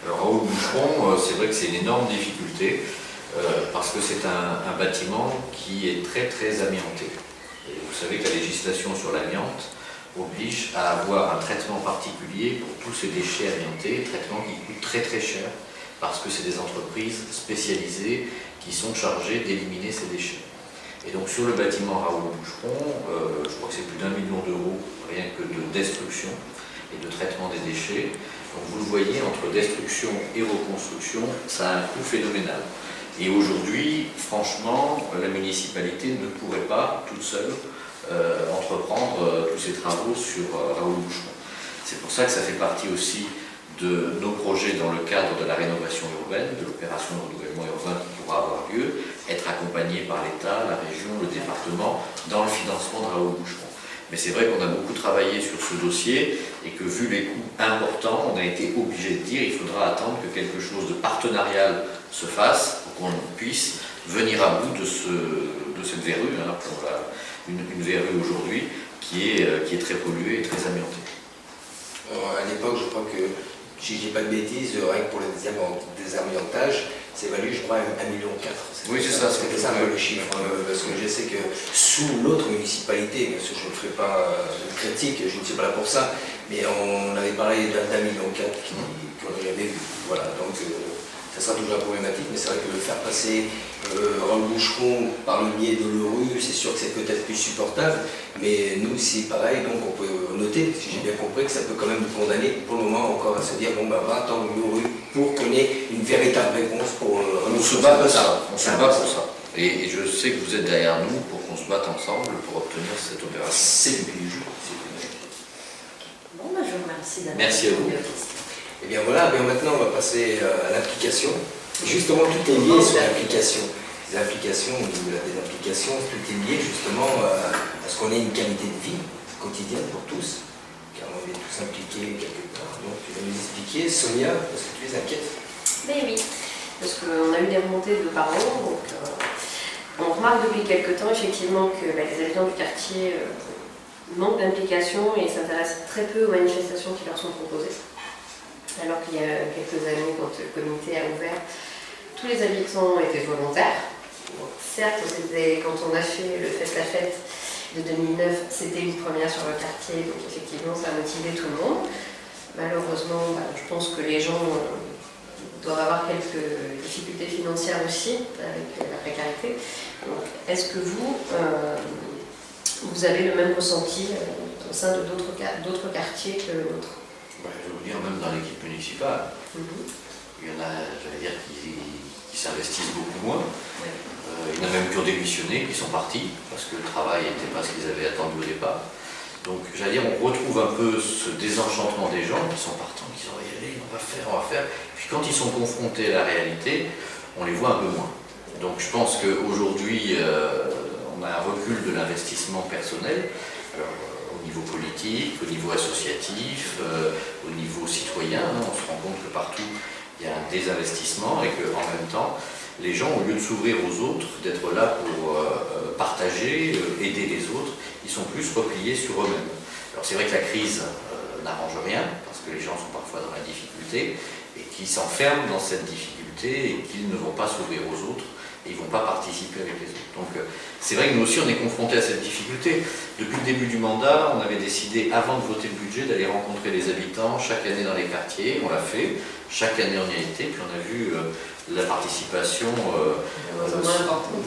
Alors Raoul Boucheron, c'est vrai que c'est une énorme difficulté parce que c'est un bâtiment qui est très amianté. Et vous savez que la législation sur l'amiante oblige à avoir un traitement particulier pour tous ces déchets amiantés, traitement qui coûte très cher parce que c'est des entreprises spécialisées qui sont chargées d'éliminer ces déchets. Et donc sur le bâtiment Raoul Boucheron, je crois que c'est plus d'1 million d'euros rien que de destruction et de traitement des déchets. Donc vous le voyez, entre destruction et reconstruction, ça a un coût phénoménal. Et aujourd'hui, franchement, la municipalité ne pourrait pas, toute seule, entreprendre tous ces travaux sur Raoul Boucheron. C'est pour ça que ça fait partie aussi de nos projets dans le cadre de la rénovation urbaine, de l'opération de renouvellement urbain qui pourra avoir lieu, être accompagné par l'État, la région, le département, dans le financement de Raoul Boucheron. Mais c'est vrai qu'on a beaucoup travaillé sur ce dossier et que vu les coûts importants, on a été obligé de dire qu'il faudra attendre que quelque chose de partenarial se fasse pour qu'on puisse venir à bout de cette verrue, une verrue aujourd'hui qui est très polluée et très amiantée. À l'époque, je crois que, si je dis pas de bêtises, rien que pour le désamiantage, c'est valu, je crois, 1,4 million. Oui, c'est ça. C'était ça le chiffre. Parce que je sais que sous l'autre municipalité, bien sûr, je ne ferai pas de critique, je ne suis pas là pour ça, mais on avait parlé d'1,4 million qu'on avait vu. Voilà, donc ça sera toujours la problématique, mais c'est vrai que le faire passer Raoul Boucheron par le biais de l'EURU, c'est sûr que c'est peut-être plus supportable, mais nous, c'est pareil, donc on peut noter, si j'ai bien compris, que ça peut quand même nous condamner pour le moment encore à se dire, bon, bah, va attendre l'EURU pour qu'on ait une véritable réponse pour on se bat pour ça. On se bat pour ça. Et je sais que vous êtes derrière nous pour qu'on se batte ensemble pour obtenir cette opération. C'est le but du jeu. Bon, bah, je vous remercie d'avoir Merci à vous. Et bien voilà, bien maintenant on va passer à l'application. Justement, tout est lié sur l'application. Les applications, au niveau des applications, tout est lié justement à ce qu'on ait une qualité de vie. quotidienne pour tous, car on est tous impliqués quelque part. Donc tu vas nous expliquer, Sonia, parce que tu es inquiète. Mais oui, parce qu'on a eu des remontées de parents, donc on remarque depuis quelques temps effectivement que les habitants du quartier manquent d'implication et s'intéressent très peu aux manifestations qui leur sont proposées. Alors qu'il y a quelques années, quand le comité a ouvert, tous les habitants étaient volontaires. Donc, certes, quand on a fait le Fête la Fête de 2009, c'était une première sur le quartier, donc effectivement ça a motivé tout le monde. Malheureusement, je pense que les gens doivent avoir quelques difficultés financières aussi avec la précarité. Est-ce que vous avez le même ressenti au sein de d'autres quartiers que le nôtre? Je vais vous dire, même dans l'équipe municipale, il y en a, j'allais dire, qui s'investissent beaucoup moins. Il y en a même qui ont démissionné, qui sont partis, parce que le travail n'était pas ce qu'ils avaient attendu au départ. Donc, j'allais dire, on retrouve un peu ce désenchantement des gens qui sont partants, qui disent, on va y aller, on va faire. Puis quand ils sont confrontés à la réalité, on les voit un peu moins. Donc, je pense qu'aujourd'hui, on a un recul de l'investissement personnel. Alors, au niveau politique, au niveau associatif, au niveau citoyen, on se rend compte que partout il y a un désinvestissement et qu'en même temps, les gens, au lieu de s'ouvrir aux autres, d'être là pour partager, aider les autres, ils sont plus repliés sur eux-mêmes. Alors c'est vrai que la crise n'arrange rien, parce que les gens sont parfois dans la difficulté, et qu'ils s'enferment dans cette difficulté et qu'ils ne vont pas s'ouvrir aux autres, et ils ne vont pas participer avec les autres. Donc c'est vrai que nous aussi on est confrontés à cette difficulté. Depuis le début du mandat, on avait décidé, avant de voter le budget, d'aller rencontrer les habitants chaque année dans les quartiers. On l'a fait, chaque année on y a été, puis on a vu la participation de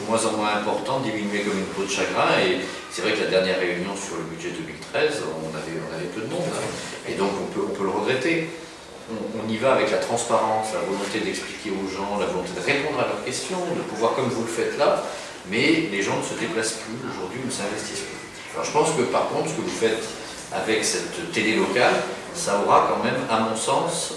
moins en moins importante, diminuer comme une peau de chagrin. Et c'est vrai que la dernière réunion sur le budget 2013, on avait peu de monde, hein. Et donc on peut le regretter. On y va avec la transparence, la volonté d'expliquer aux gens, la volonté de répondre à leurs questions, de pouvoir, comme vous le faites là, mais les gens ne se déplacent plus, aujourd'hui ne s'investissent plus. Alors je pense que par contre, ce que vous faites avec cette télé locale, ça aura quand même, à mon sens,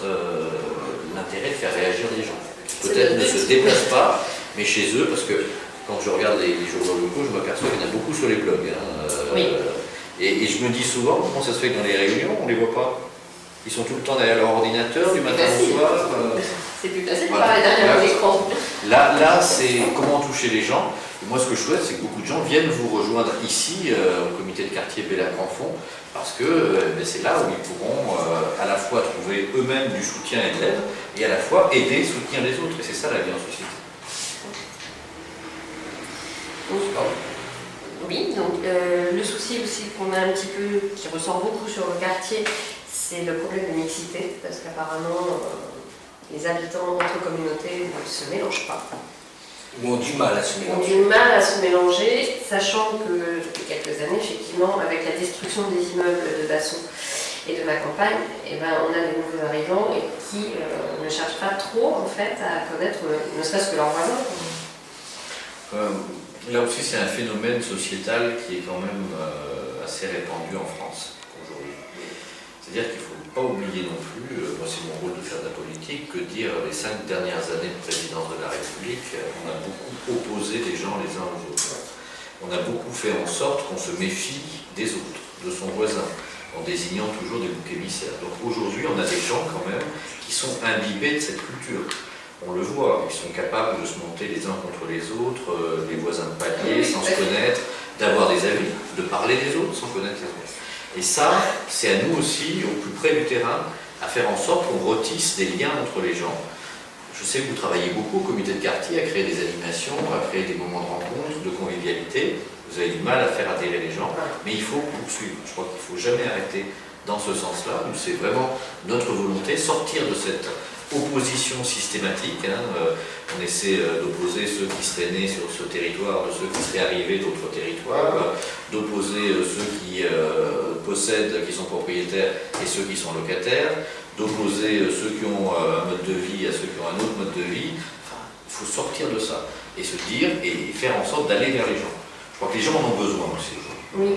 l'intérêt de faire réagir les gens. Peut-être ne se déplacent pas, mais chez eux, parce que quand je regarde les journaux locaux, je m'aperçois qu'il y en a beaucoup sur les blogs. Oui. Et je me dis souvent, comment ça se fait que dans les réunions, on ne les voit pas? Ils sont tout le temps derrière leur ordinateur, du matin au soir. C'est plus facile de voilà. parler derrière l'écran. Là c'est comment toucher les gens. Et moi, ce que je souhaite, c'est que beaucoup de gens viennent vous rejoindre ici, au comité de quartier Bellac-Enfonds, parce que c'est là où ils pourront à la fois trouver eux-mêmes du soutien et de l'aide, et à la fois aider, soutenir les autres. Et c'est ça la vie en société. Oui, donc le souci aussi qu'on a un petit peu, qui ressort beaucoup sur le quartier, c'est le problème de mixité, parce qu'apparemment, les habitants entre communautés ne se mélangent pas. Ou ont du mal à se Ont mélanger. du mal à se mélanger, sachant que depuis quelques années, effectivement, avec la destruction des immeubles de Dassault et de ma campagne, on a des nouveaux arrivants et qui ne cherchent pas trop en fait à connaître ne serait-ce que leurs voisins. Là aussi, c'est un phénomène sociétal qui est quand même assez répandu en France aujourd'hui. C'est-à-dire qu'il ne faut pas oublier non plus, moi c'est mon rôle de faire de la politique, que dire les 5 dernières années de présidence de la République, on a beaucoup opposé les gens les uns aux autres. On a beaucoup fait en sorte qu'on se méfie des autres, de son voisin, en désignant toujours des boucs émissaires. Donc aujourd'hui, on a des gens quand même qui sont imbibés de cette culture. On le voit, ils sont capables de se monter les uns contre les autres, les voisins de palier, sans se connaître, d'avoir des avis, de parler des autres sans connaître les autres. Et ça, c'est à nous aussi, au plus près du terrain, à faire en sorte qu'on retisse des liens entre les gens. Je sais que vous travaillez beaucoup au comité de quartier, à créer des animations, à créer des moments de rencontre, de convivialité. Vous avez du mal à faire adhérer les gens, mais il faut poursuivre. Je crois qu'il ne faut jamais arrêter dans ce sens-là. C'est vraiment notre volonté, sortir de cette opposition systématique. On essaie d'opposer ceux qui seraient nés sur ce territoire de ceux qui seraient arrivés d'autres territoires, d'opposer ceux qui possèdent, qui sont propriétaires et ceux qui sont locataires, d'opposer ceux qui ont un mode de vie à ceux qui ont un autre mode de vie. Enfin, il faut sortir de ça et se dire et faire en sorte d'aller vers les gens. Je crois que les gens en ont besoin aussi aujourd'hui. Oui.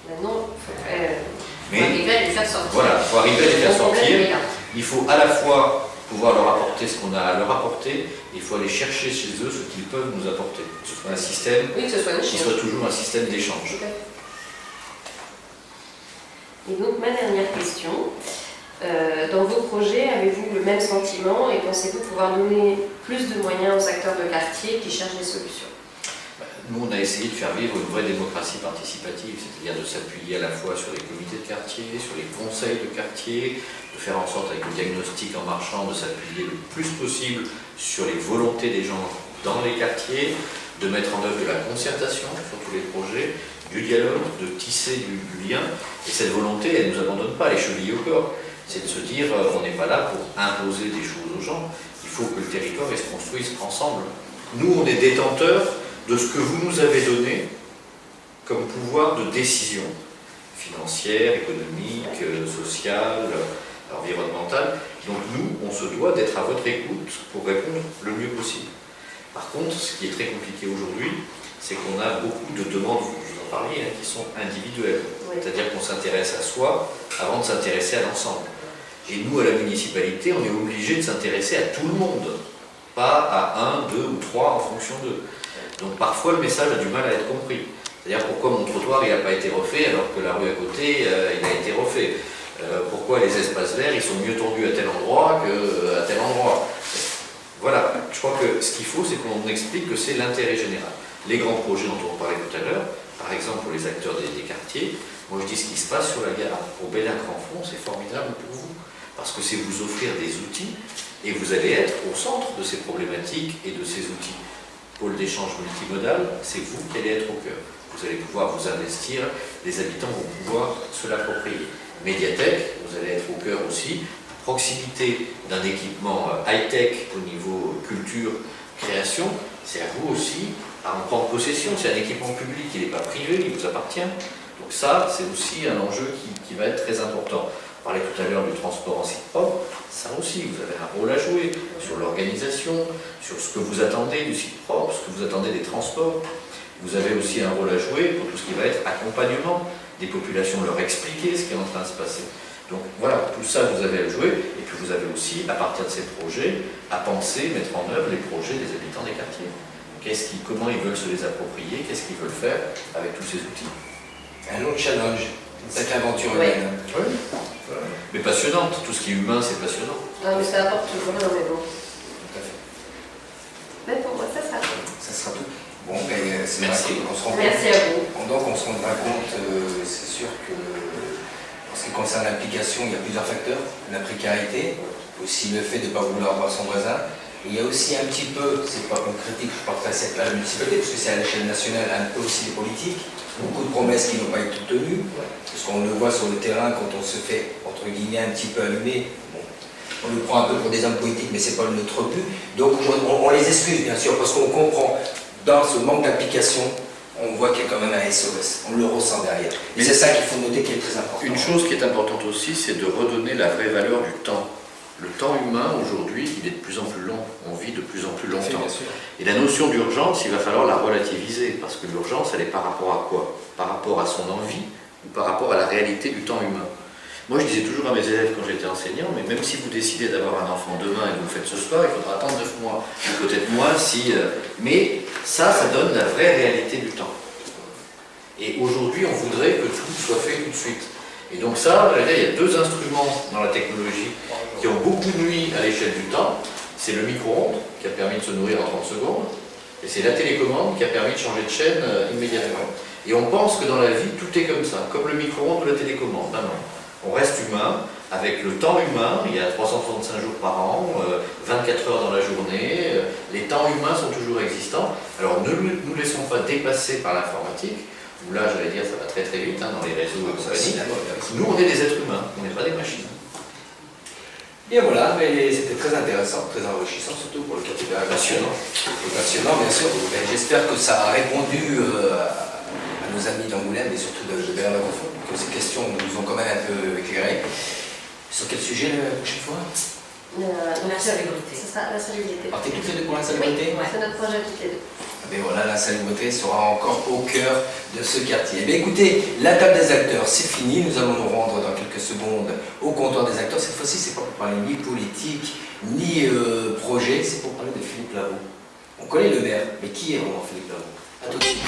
Maintenant, il faut arriver à les faire sortir. Voilà, il faut arriver à les faire sortir. Problème, Il faut à la fois pouvoir leur apporter ce qu'on a à leur apporter, et il faut aller chercher chez eux ce qu'ils peuvent nous apporter. Que ce soit un système oui, que ce soit qui soit toujours un système d'échange. Et donc ma dernière question, dans vos projets, avez-vous le même sentiment et pensez-vous pouvoir donner plus de moyens aux acteurs de quartier qui cherchent des solutions? Nous, on a essayé de faire vivre une vraie démocratie participative, c'est-à-dire de s'appuyer à la fois sur les comités de quartier, sur les conseils de quartier, de faire en sorte avec le diagnostic en marchant de s'appuyer le plus possible sur les volontés des gens dans les quartiers, de mettre en œuvre de la concertation sur tous les projets, du dialogue, de tisser du lien. Et cette volonté, elle ne nous abandonne pas, les chevilles au corps. C'est de se dire, on n'est pas là pour imposer des choses aux gens, il faut que le territoire se construise ensemble. Nous, on est détenteurs de ce que vous nous avez donné comme pouvoir de décision financière, économique, sociale, environnementale. Donc nous, on se doit d'être à votre écoute pour répondre le mieux possible. Par contre, ce qui est très compliqué aujourd'hui, c'est qu'on a beaucoup de demandes, vous en parliez, qui sont individuelles. Oui. C'est-à-dire qu'on s'intéresse à soi avant de s'intéresser à l'ensemble. Et nous, à la municipalité, on est obligé de s'intéresser à tout le monde, pas à 1, 2 ou 3 en fonction d'eux. Donc parfois, le message a du mal à être compris. C'est-à-dire pourquoi mon trottoir il n'a pas été refait alors que la rue à côté, il a été refait. Pourquoi les espaces verts, ils sont mieux tendus à tel endroit qu'à tel endroit. Voilà, je crois que ce qu'il faut, c'est qu'on explique que c'est l'intérêt général. Les grands projets dont on parlait tout à l'heure, par exemple pour les acteurs des quartiers, moi je dis ce qui se passe sur la gare, pour Bellac-Renfont, c'est formidable pour vous. Parce que c'est vous offrir des outils et vous allez être au centre de ces problématiques et de ces outils. Pôle d'échange multimodal, c'est vous qui allez être au cœur. Vous allez pouvoir vous investir, les habitants vont pouvoir se l'approprier. Médiathèque, vous allez être au cœur aussi, proximité d'un équipement high-tech au niveau culture, création, c'est à vous aussi à en prendre possession. C'est un équipement public, il n'est pas privé, il vous appartient. Donc ça, c'est aussi un enjeu qui va être très important. On parlait tout à l'heure du transport en site propre, ça aussi, vous avez un rôle à jouer sur l'organisation, sur ce que vous attendez du site propre, ce que vous attendez des transports. Vous avez aussi un rôle à jouer pour tout ce qui va être accompagnement des populations, leur expliquer ce qui est en train de se passer. Donc voilà, tout ça vous avez à jouer, et puis vous avez aussi, à partir de ces projets, à penser, mettre en œuvre les projets des habitants des quartiers. Comment ils veulent se les approprier, qu'est-ce qu'ils veulent faire avec tous ces outils. Un long challenge, cette aventure humaine. Oui. Mais passionnante, tout ce qui est humain, c'est passionnant. Non, mais ça apporte toujours un mais bon. Tout à fait. Mais pour moi, ça sera tout. Ça sera tout. Bon, ben, c'est merci. On se rend Merci compte, à vous. Donc on se rendra compte, c'est sûr que en ce qui concerne l'implication, il y a plusieurs facteurs. La précarité, aussi le fait de ne pas vouloir voir son voisin. Il y a aussi un petit peu, c'est pas concrétique, je porterai cette à la municipalité, parce que c'est à l'échelle nationale un peu aussi des politiques. Beaucoup de promesses qui n'ont pas été tenues, parce qu'on le voit sur le terrain quand on se fait, entre guillemets, un petit peu allumer. Bon, on le prend un peu pour des hommes politiques, mais ce n'est pas notre but. Donc on les excuse, bien sûr, parce qu'on comprend, dans ce manque d'application, on voit qu'il y a quand même un SOS, on le ressent derrière. Et c'est ça qu'il faut noter qui est très important. Une chose qui est importante aussi, c'est de redonner la vraie valeur du temps. Le temps humain, aujourd'hui, il est de plus en plus long. On vit de plus en plus longtemps. Et la notion d'urgence, il va falloir la relativiser, parce que l'urgence, elle est par rapport à quoi? Par rapport à son envie ou par rapport à la réalité du temps humain. Moi, je disais toujours à mes élèves quand j'étais enseignant, mais même si vous décidez d'avoir un enfant demain et que vous le faites ce soir, il faudra attendre 9 mois. Peut-être moins si... Mais ça donne la vraie réalité du temps. Et aujourd'hui, on voudrait que tout soit fait tout de suite. Et donc ça, il y a deux instruments dans la technologie qui ont beaucoup nui à l'échelle du temps. C'est le micro-ondes, qui a permis de se nourrir en 30 secondes, et c'est la télécommande qui a permis de changer de chaîne immédiatement. Et on pense que dans la vie, tout est comme ça, comme le micro-ondes ou la télécommande. Non, non. On reste humain, avec le temps humain, il y a 365 jours par an, 24 heures dans la journée, les temps humains sont toujours existants. Alors ne nous laissons pas dépasser par l'informatique, où là, j'allais dire, ça va très très vite dans les réseaux et compagnie. Nous, on est des êtres humains, on n'est pas des machines. Bien voilà, mais c'était très intéressant, très enrichissant, surtout pour le quartier de la Passionnant. Passionnant, bien sûr. J'espère que ça a répondu à nos amis d'Angoulême et surtout de Bellac-Renfont, que ces questions nous ont quand même un peu éclairés. Sur quel sujet la prochaine fois? La salubrité. Ce sera la salubrité. Partez toutes les deux pour la salubrité? Oui, c'est notre projet toutes les deux. Mais voilà, la salubrité sera encore au cœur de ce quartier. Mais écoutez, la table des acteurs, c'est fini. Nous allons nous rendre dans quelques secondes au comptoir des acteurs. Cette fois-ci, c'est pas pour parler ni politique, ni projet, c'est pour parler de Philippe Lavaux. On connaît le maire, mais qui est vraiment Philippe Lavaux? À tout de suite.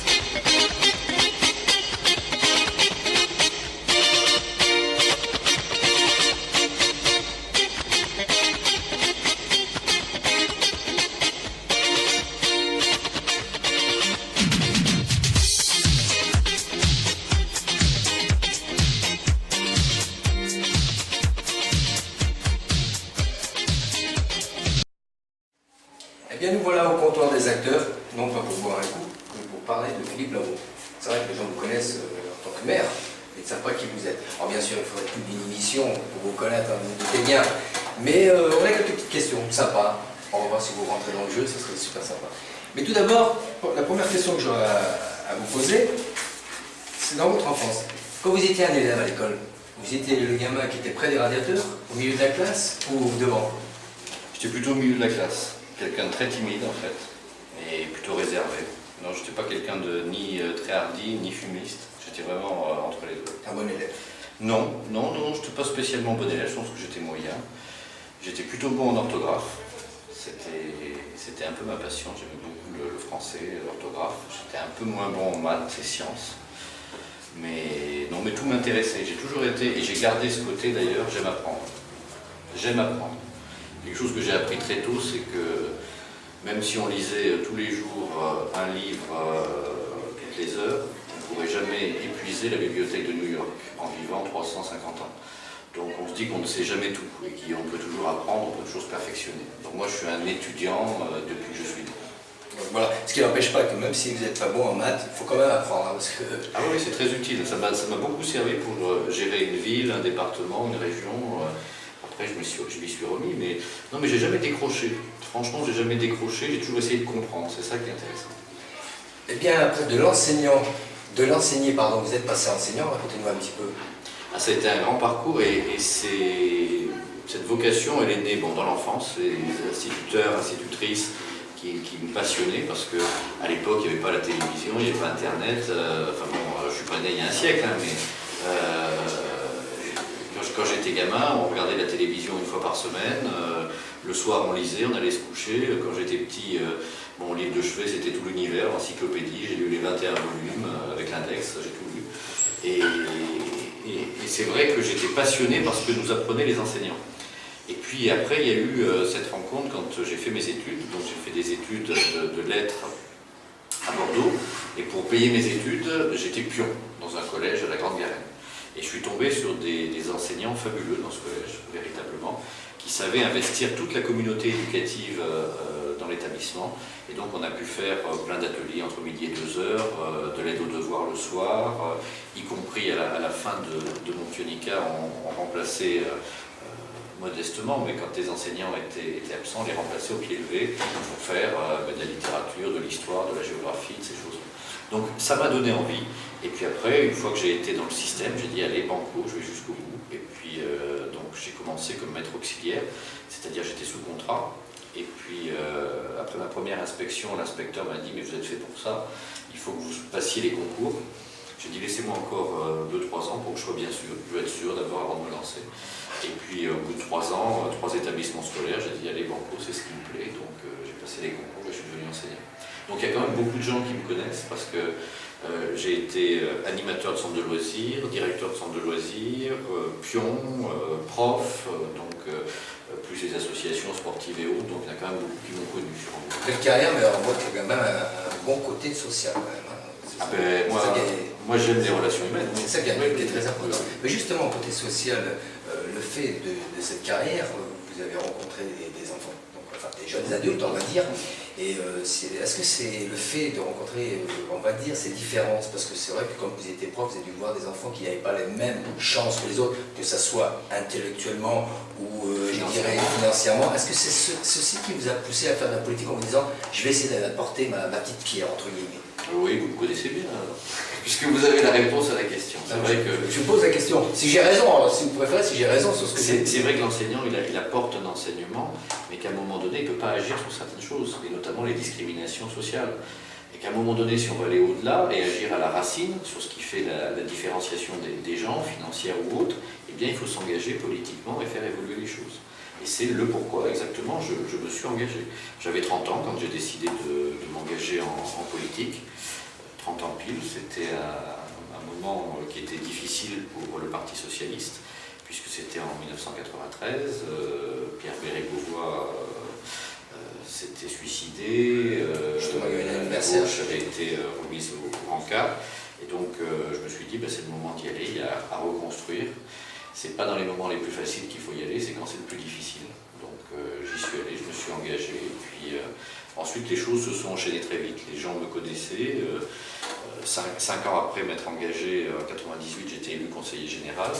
bien, nous voilà au comptoir des acteurs, non pas pour boire un coup, mais pour parler de Philippe Lavaux. C'est vrai que les gens vous connaissent en tant que maire, mais ils ne savent pas qui vous êtes. Alors bien sûr, il faudrait plus d'une émission pour vous connaître, hein, vous doutez bien. Mais on a quelques petites questions, sympa. On va voir si vous rentrez dans le jeu, ça serait super sympa. Mais tout d'abord, la première question que j'aurais à vous poser, c'est dans votre enfance. Quand vous étiez un élève à l'école, vous étiez le gamin qui était près des radiateurs, au milieu de la classe ou devant? J'étais plutôt au milieu de la classe, quelqu'un de très timide en fait, et plutôt réservé. Non, je n'étais pas quelqu'un de ni très hardi, ni fumiste, j'étais vraiment entre les deux. Un bon élève? Non, je n'étais pas spécialement bon élève, je pense que j'étais moyen. J'étais plutôt bon en orthographe, c'était un peu ma passion, j'aimais beaucoup le français, l'orthographe. J'étais un peu moins bon en maths et sciences. Mais non, mais tout m'intéressait, j'ai toujours été, et j'ai gardé ce côté d'ailleurs, j'aime apprendre. J'aime apprendre. Quelque chose que j'ai appris très tôt, c'est que même si on lisait tous les jours un livre toutes les heures, on ne pourrait jamais épuiser la bibliothèque de New York en vivant 350 ans. Donc on se dit qu'on ne sait jamais tout et qu'on peut toujours apprendre, on peut toujours se perfectionner. Donc moi je suis un étudiant depuis que je suis né. Donc voilà, ce qui n'empêche pas que même si vous n'êtes pas bon en maths, il faut quand même apprendre. Hein, parce que... Ah oui, c'est très utile. Ça m'a beaucoup servi pour gérer une ville, un département, une région. Après, je m'y suis remis, mais non, mais j'ai jamais décroché. Franchement, j'ai jamais décroché. J'ai toujours essayé de comprendre. C'est ça qui est intéressant. Eh bien, après de l'enseigner, pardon, vous êtes passé enseignant. Racontez-nous un petit peu. Ah, ça a été un grand parcours et cette vocation, elle est née dans l'enfance. Les instituteurs, institutrices qui me passionnaient parce qu'à l'époque, il n'y avait pas la télévision, il n'y avait pas Internet. Je ne suis pas né il y a un siècle, hein, mais quand j'étais gamin, on regardait la télévision une fois par semaine. Le soir, on lisait, on allait se coucher. Quand j'étais petit, mon livre de chevet, c'était tout l'univers, l'encyclopédie. J'ai lu les 21 volumes avec l'index, j'ai tout lu. Et c'est vrai que j'étais passionné par ce que nous apprenaient les enseignants. Et puis après, il y a eu cette rencontre quand j'ai fait mes études. Donc j'ai fait des études de lettres à Bordeaux. Et pour payer mes études, j'étais pion dans un collège à la Grande-Garenne. Et je suis tombé sur des enseignants fabuleux dans ce collège, véritablement, qui savaient investir toute la communauté éducative dans l'établissement. Et donc on a pu faire plein d'ateliers entre midi et 2 heures, de l'aide aux devoirs le soir, y compris à la fin de mon pionica, on remplaçait modestement, mais quand les enseignants étaient absents, les remplaçait au pied levé pour faire de la littérature, de l'histoire, de la géographie, de ces choses-là. Donc ça m'a donné envie. Et puis après, une fois que j'ai été dans le système, j'ai dit allez, banco, je vais jusqu'au bout. Et puis donc j'ai commencé comme maître auxiliaire, c'est-à-dire j'étais sous contrat. Et puis après ma première inspection, l'inspecteur m'a dit mais vous êtes fait pour ça, il faut que vous passiez les concours. J'ai dit laissez-moi encore 2-3 ans pour que je sois bien sûr, je veux être sûr d'abord avant de me lancer. Et puis au bout de 3 ans, 3 établissements scolaires, j'ai dit allez banco, c'est ce qui me plaît, donc j'ai passé les concours et je suis devenu enseignant. Donc il y a quand même beaucoup de gens qui me connaissent parce que j'ai été animateur de centre de loisirs, directeur de centre de loisirs, pion, prof, plus les associations sportives et autres, donc il y a quand même beaucoup qui m'ont connu. Belle carrière, mais on voit qu'il y a quand même un bon côté social quand même. Moi j'aime les relations humaines. C'est ça qui a été très important. Mais justement, côté social, le fait de cette carrière, vous avez rencontré des enfants, donc, enfin des jeunes adultes, on va dire. Et est-ce que c'est le fait de rencontrer, on va dire, ces différences? Parce que c'est vrai que quand vous étiez prof, vous avez dû voir des enfants qui n'avaient pas les mêmes chances que les autres, que ce soit intellectuellement ou, je dirais, financièrement. Est-ce que c'est ceci qui vous a poussé à faire de la politique en vous disant « je vais essayer d'apporter ma petite pierre » entre guillemets? Oui, vous me connaissez bien, alors. Puisque vous avez la réponse à la question. C'est vrai que je pose la question. Si j'ai raison, alors, si vous préférez, si j'ai raison sur ce que c'est vrai que l'enseignant, il apporte un enseignement, mais qu'à un moment donné, il ne peut pas agir sur certaines choses, et notamment les discriminations sociales. Et qu'à un moment donné, si on veut aller au-delà et agir à la racine sur ce qui fait la différenciation des gens, financière ou autre, eh bien, il faut s'engager politiquement et faire évoluer les choses. Et c'est le pourquoi exactement je me suis engagé. J'avais 30 ans quand j'ai décidé de m'engager en politique. 30 ans pile, c'était un moment qui était difficile pour le Parti Socialiste, puisque c'était en 1993, Pierre Béret-Beauvois s'était suicidé, la gauche avait été remise au rencard, et donc je me suis dit c'est le moment d'y aller, il y a à reconstruire. C'est pas dans les moments les plus faciles qu'il faut y aller, c'est quand c'est le plus difficile. Donc j'y suis allé, je me suis engagé, et puis Ensuite, les choses se sont enchaînées très vite. Les gens me connaissaient. 5 ans après m'être engagé, en 98, j'étais élu conseiller général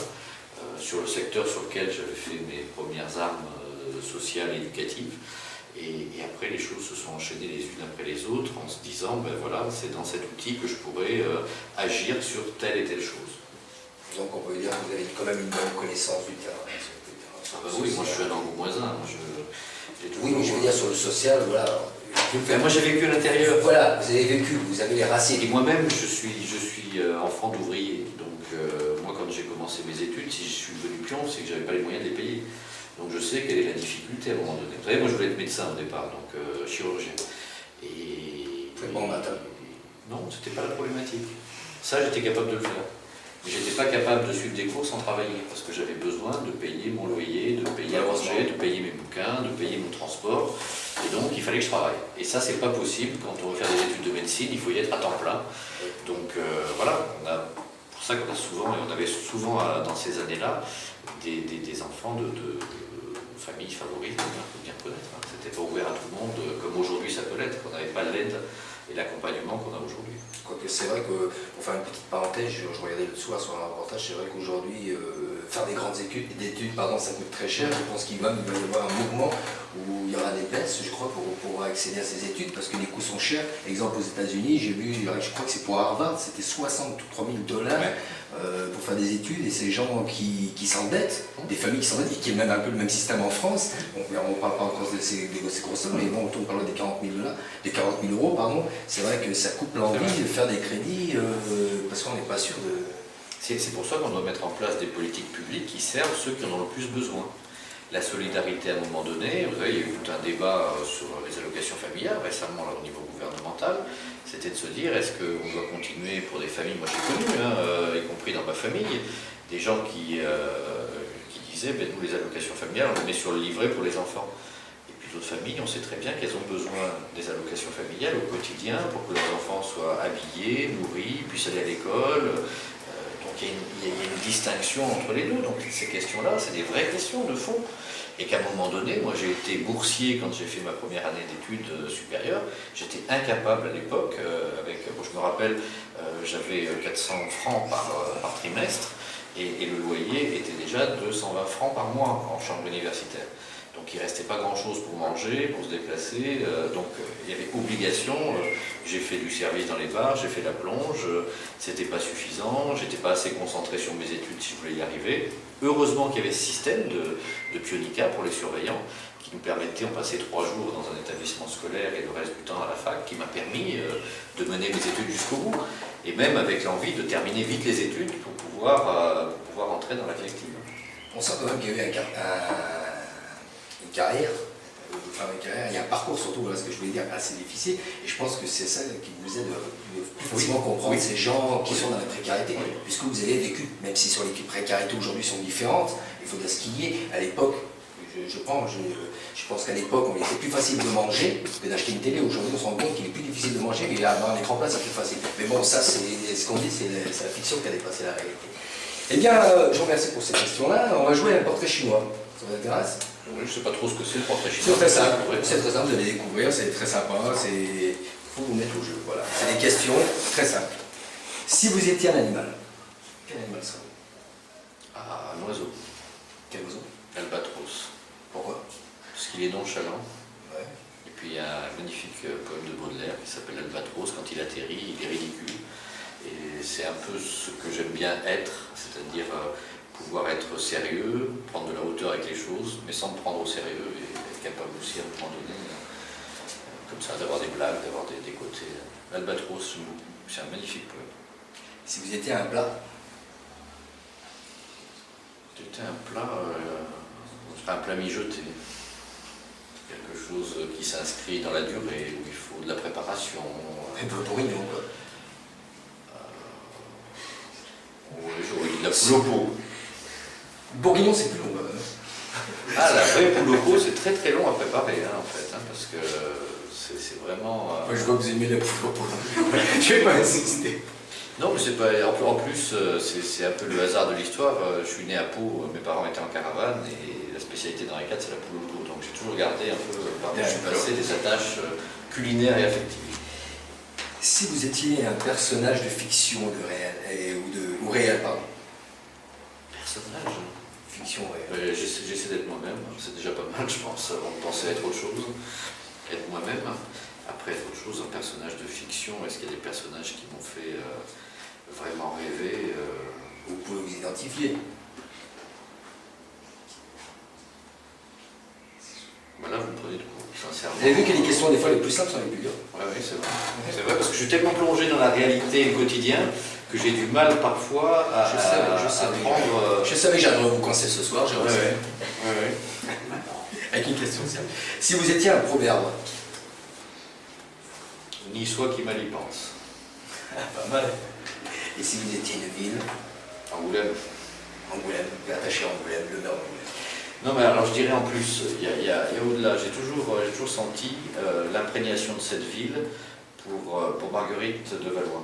sur le secteur sur lequel j'avais fait mes premières armes sociales et éducatives. Et après, les choses se sont enchaînées les unes après les autres en se disant, ben voilà, c'est dans cet outil que je pourrais agir sur telle et telle chose. Donc on peut dire que vous avez quand même une bonne connaissance du terrain. Oui, moi je suis un angle moins un. Oui, mais je veux dire sur le social, voilà. Moi j'ai vécu à l'intérieur. Voilà, vous avez vécu, vous avez les racines. Et moi-même, je suis enfant d'ouvrier. Donc moi quand j'ai commencé mes études, si je suis devenu pion, c'est que j'avais pas les moyens de les payer. Donc je sais quelle est la difficulté à un moment donné. Vous savez, moi je voulais être médecin au départ, donc chirurgien. Et bon matin. Non, c'était pas la problématique. Ça, j'étais capable de le faire. Mais j'étais pas capable de suivre des cours sans travailler, parce que j'avais besoin de payer mon loyer, de payer à manger, de payer mes bouquins, de payer mon transport. Et donc il fallait que je travaille. Et ça, c'est pas possible. Quand on veut faire des études de médecine, il faut y être à temps plein. Donc voilà, pour ça qu'on a souvent, et on avait souvent dans ces années-là, des enfants de familles favorites, il faut bien reconnaître. Hein. C'était pas ouvert à tout le monde comme aujourd'hui ça peut l'être. On n'avait pas l'aide et l'accompagnement qu'on a aujourd'hui. Quoique c'est vrai que, pour faire une petite parenthèse, je regardais l'autre soir sur un reportage, c'est vrai qu'aujourd'hui, faire des grandes études, ça coûte très cher. Je pense qu'il va y avoir un mouvement où il y aura des baisses, je crois, pour pouvoir accéder à ces études, parce que les coûts sont chers. Exemple, aux États-Unis, j'ai vu, je crois que c'est pour Harvard, c'était 63 000 $ pour faire des études, et ces gens qui s'endettent, des familles qui s'endettent, et qui est même un peu le même système en France. On ne parle pas encore de ces grosses sommes, mais bon, on parle des 40 000 €, pardon. C'est vrai que ça coupe l'envie de faire des crédits parce qu'on n'est pas sûr de... C'est pour ça qu'on doit mettre en place des politiques publiques qui servent ceux qui en ont le plus besoin. La solidarité à un moment donné, vous savez, il y a eu tout un débat sur les allocations familiales récemment là, au niveau gouvernemental, c'était de se dire est-ce qu'on doit continuer pour des familles, moi j'ai connu, y compris dans ma famille, des gens qui disaient ben, nous les allocations familiales on les met sur le livret pour les enfants. Et puis d'autres familles, on sait très bien qu'elles ont besoin des allocations familiales au quotidien pour que leurs enfants soient habillés, nourris, puissent aller à l'école. Donc il y a une distinction entre les deux. Donc ces questions-là, c'est des vraies questions de fond. Et qu'à un moment donné, moi j'ai été boursier quand j'ai fait ma première année d'études supérieures. J'étais incapable à l'époque, je me rappelle, j'avais 400 francs par trimestre et le loyer était déjà 220 francs par mois en chambre universitaire. Donc il ne restait pas grand-chose pour manger, pour se déplacer, donc il y avait obligation, j'ai fait du service dans les bars, j'ai fait la plonge, c'était pas suffisant, j'étais pas assez concentré sur mes études si je voulais y arriver. Heureusement qu'il y avait ce système de pionica pour les surveillants, qui nous permettait, on passait 3 jours dans un établissement scolaire et le reste du temps à la fac, qui m'a permis de mener mes études jusqu'au bout, et même avec l'envie de terminer vite les études pour pouvoir entrer dans la vie active. On sent quand même qu'il y a eu une carrière, il y a un parcours surtout, voilà ce que je voulais dire, assez difficile, et je pense que c'est ça qui vous aide de facilement comprendre ces gens qui sont dans la précarité, puisque vous avez vécu, même si sur les précarités aujourd'hui sont différentes, il faut dire ce qu'il y ait, à l'époque, je pense qu'à l'époque, il était plus facile de manger que d'acheter une télé. Aujourd'hui, on se rend compte qu'il est plus difficile de manger, mais avoir un écran plat, c'est plus facile. Mais bon, ça, c'est ce qu'on dit, c'est la fiction qui a dépassé la réalité. Eh bien, je vous remercie pour ces questions-là. On va jouer à un portrait chinois. Ça vous intéresse? Oui, je ne sais pas trop ce que c'est le portrait chinois. C'est très simple, vous allez découvrir, c'est très sympa, il faut vous mettre au jeu, voilà. C'est des questions très simples. Si vous étiez un animal, quel animal serait-vous? Ah, un oiseau. Quel oiseau? L'albatros. Pourquoi? Parce qu'il est nonchalant. Ouais. Et puis il y a un magnifique poème de Baudelaire qui s'appelle L'Albatros. Quand il atterrit, il est ridicule. Et c'est un peu ce que j'aime bien être, c'est-à-dire pouvoir être sérieux, prendre de la hauteur avec les choses, mais sans me prendre au sérieux et être capable aussi à un moment donné, comme ça, d'avoir des blagues, d'avoir des côtés. L'Albatros, c'est un magnifique poème. Si vous étiez un plat? C'était un plat mijoté. Quelque chose qui s'inscrit dans la durée, où il faut de la préparation. Un peu bourguignon, quoi. Oui, j'aurais dit de la poule au pot. Bourguignon, c'est plus long, quand même. Ah, la vraie poule au pot, c'est très très long à préparer, en fait, parce que c'est vraiment... Moi, je vois que vous aimez la poule au pot. Je vais pas insister. Non, mais c'est pas. En plus, c'est un peu le hasard de l'histoire. Je suis né à Pau, mes parents étaient en caravane et la spécialité dans les 4 c'est la poule au pot. Donc j'ai toujours gardé un peu, par où je suis passé, des attaches culinaires et affectives. Si vous étiez un personnage de fiction de réel, ou réel, pardon. Personnage. Fiction réelle. J'essaie d'être moi-même, c'est déjà pas mal, je pense, avant de penser être autre chose. Être moi-même. Après, être autre chose, un personnage de fiction, est-ce qu'il y a des personnages qui m'ont fait vraiment rêver Vous pouvez vous identifier. Voilà, vous me prenez de court, sincèrement. Vous avez vu que les questions, des fois, les plus simples sont les plus dures. Oui, c'est vrai. C'est vrai, parce que je suis tellement plongé dans la réalité et le quotidien que j'ai du mal parfois à prendre... Je savais que j'allais vous coincer ce soir, j'ai réussi. Oui. Avec une question simple. Si vous étiez un proverbe. Ni soi qui mal y pense. Pas mal. Et si vous étiez une ville. Angoulême. Angoulême, attaché à Angoulême, le nord d'Angoulême. Non, mais alors je dirais en plus, il y a au-delà, j'ai toujours senti l'imprégnation de cette ville pour Marguerite de Valois.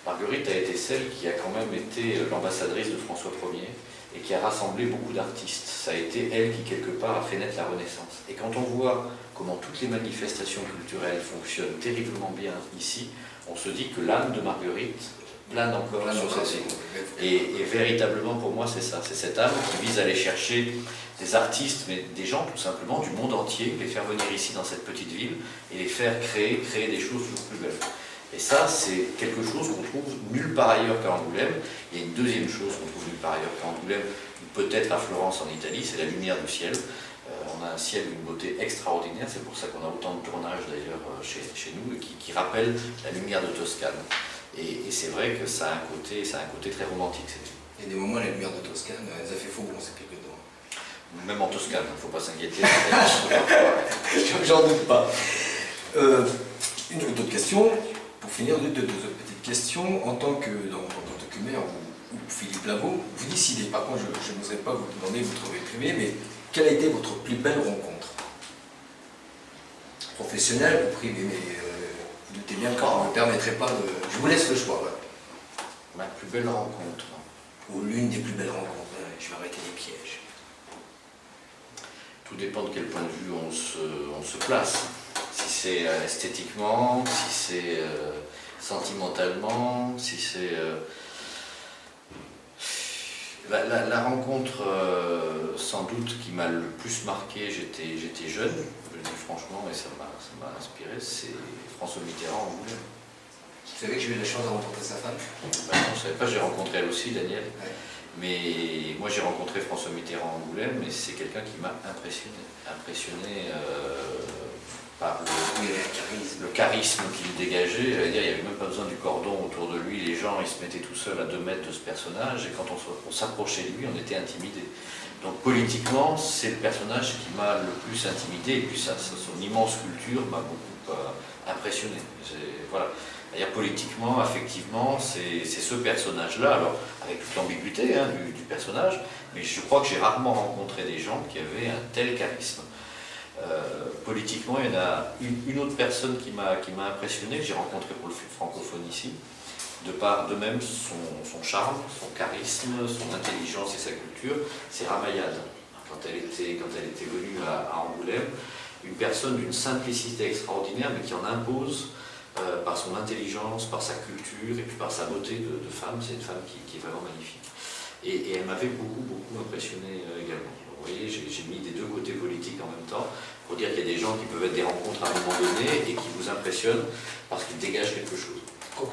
Marguerite a été celle qui a quand même été l'ambassadrice de François Ier et qui a rassemblé beaucoup d'artistes. Ça a été elle qui, quelque part, a fait naître la Renaissance. Et quand on voit comment toutes les manifestations culturelles fonctionnent terriblement bien ici, on se dit que l'âme de Marguerite plane encore sur cette ville. Et véritablement, pour moi, c'est ça. C'est cette âme qui vise à aller chercher des artistes, mais des gens tout simplement du monde entier, les faire venir ici dans cette petite ville et les faire créer des choses toujours plus belles. Et ça, c'est quelque chose qu'on trouve nulle part ailleurs qu'à Angoulême. Il y a une deuxième chose qu'on trouve nulle part ailleurs qu'à Angoulême, peut-être à Florence en Italie, c'est la lumière du ciel. On a un ciel d'une beauté extraordinaire, c'est pour ça qu'on a autant de tournages d'ailleurs chez nous, et qui rappellent la lumière de Toscane. Et c'est vrai que ça a un côté très romantique cette ville. Il y a des moments, la lumière de Toscane, elle a fait faux, on sait plus dedans. Même en Toscane, il ne faut pas s'inquiéter. J'en doute pas. Une autre question, pour finir, deux autres petites questions. En tant que maire ou Philippe Lavaux, vous décidez, par contre, je n'oserais pas vous demander, vous trouvez privé, mais quelle a été votre plus belle rencontre? Professionnelle ou privée, mais vous doutez bien que vous ne me permettrez pas de... Je vous laisse le choix. Voilà. Ma plus belle rencontre. Ou l'une des plus belles rencontres. Je vais arrêter les pièges. Tout dépend de quel point de vue on se place. Si c'est esthétiquement, si c'est sentimentalement, si c'est... La rencontre, sans doute, qui m'a le plus marqué, j'étais jeune, je le dis franchement, et ça m'a inspiré, c'est François Mitterrand en Angoulême. Vous savez que j'ai eu la chance de rencontrer sa femme? Ben non, je ne savais pas, j'ai rencontré elle aussi, Daniel. Ouais. Mais moi j'ai rencontré François Mitterrand en Angoulême, et c'est quelqu'un qui m'a impressionné par le charisme qu'il dégageait. J'allais dire, il n'y avait même pas besoin du cordon autour de lui, les gens ils se mettaient tout seuls à 2 mètres de ce personnage, et quand on s'approchait de lui, on était intimidé. Donc politiquement, c'est le personnage qui m'a le plus intimidé, et puis son immense culture m'a beaucoup impressionné. Voilà. D'ailleurs, politiquement, affectivement, c'est ce personnage-là, alors avec toute l'ambiguïté du personnage, mais je crois que j'ai rarement rencontré des gens qui avaient un tel charisme. Politiquement, il y en a une autre personne qui m'a impressionné, que j'ai rencontré pour le francophone ici, de même son charme, son charisme, son intelligence et sa culture, c'est Ramayad. Quand elle était venue à Angoulême, une personne d'une simplicité extraordinaire, mais qui en impose par son intelligence, par sa culture et puis par sa beauté de femme. C'est une femme qui est vraiment magnifique. Et elle m'avait beaucoup impressionné également. Vous voyez, j'ai mis des deux côtés politiques en même temps pour dire qu'il y a des gens qui peuvent être des rencontres à un moment donné et qui vous impressionnent parce qu'ils dégagent quelque chose.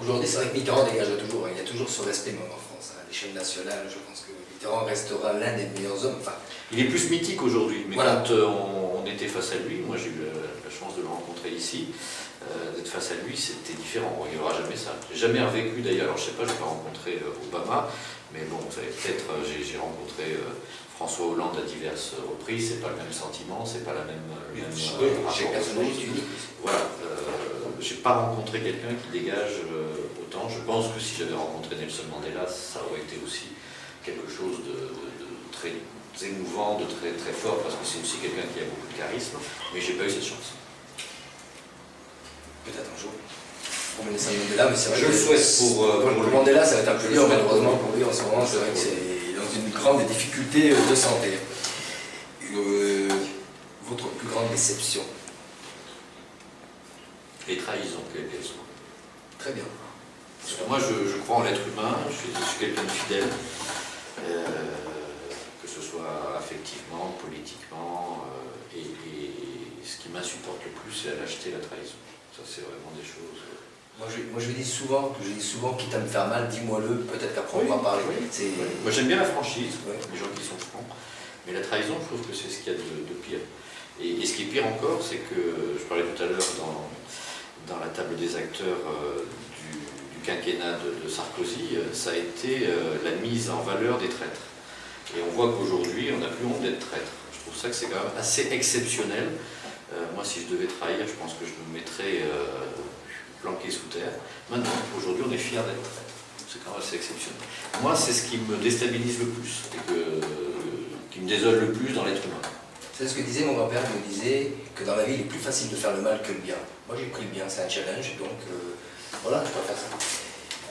Aujourd'hui, c'est vrai que Mitterrand dégage toujours. Il y a toujours ce respect même en France. À l'échelle nationale, je pense que Mitterrand restera l'un des meilleurs hommes. Enfin, il est plus mythique aujourd'hui, mais voilà. quand on était face à lui, moi j'ai eu la chance de le rencontrer ici, d'être face à lui, c'était différent. Il n'y aura jamais ça. J'ai jamais revécu d'ailleurs, alors je sais pas, je n'ai pas rencontré Obama, mais bon, vous savez, peut-être j'ai rencontré François Hollande à diverses reprises, c'est pas le même sentiment, c'est pas la même chaque personnage est unique. Voilà, j'ai pas rencontré quelqu'un qui dégage autant. Je pense que si j'avais rencontré Nelson Mandela, ça aurait été aussi quelque chose de très émouvant, de très fort, parce que c'est aussi quelqu'un qui a beaucoup de charisme, mais j'ai pas eu cette chance. Peut-être un jour. Pour Nelson Mandela, mais c'est vrai je que le souhaite pour Mandela, ça va être un peu dur, malheureusement pour lui en ce moment, c'est vrai que c'est dans une grande difficulté de santé. votre plus grande déception? Les trahisons, quelles qu'elles soient. Très bien. Parce que moi, je crois en l'être humain, je suis quelqu'un de fidèle, que ce soit affectivement, politiquement, et ce qui m'insupporte le plus, c'est la lâcheté et la trahison. Ça, c'est vraiment des choses... Moi je dis souvent, quitte à me faire mal, dis-moi-le, peut-être qu'après on va parler. C'est... Moi j'aime bien la franchise, Ouais. les gens qui sont francs, mais la trahison, je trouve que c'est ce qu'il y a de pire. Et ce qui est pire encore, c'est que, je parlais tout à l'heure dans la table des acteurs du quinquennat de Sarkozy, ça a été la mise en valeur des traîtres. Et on voit qu'aujourd'hui, on n'a plus honte d'être traître. Je trouve ça que c'est quand même assez exceptionnel. Moi, si je devais trahir, je pense que je me mettrais planqué sous terre. Maintenant, aujourd'hui, on est fiers d'être traître. C'est quand même assez exceptionnel. Moi, c'est ce qui me déstabilise le plus, et qui me désole le plus dans l'être humain. C'est ce que disait mon grand-père, il me disait que dans la vie, il est plus facile de faire le mal que le bien. Moi, j'ai pris le bien, c'est un challenge, donc voilà, je dois faire ça.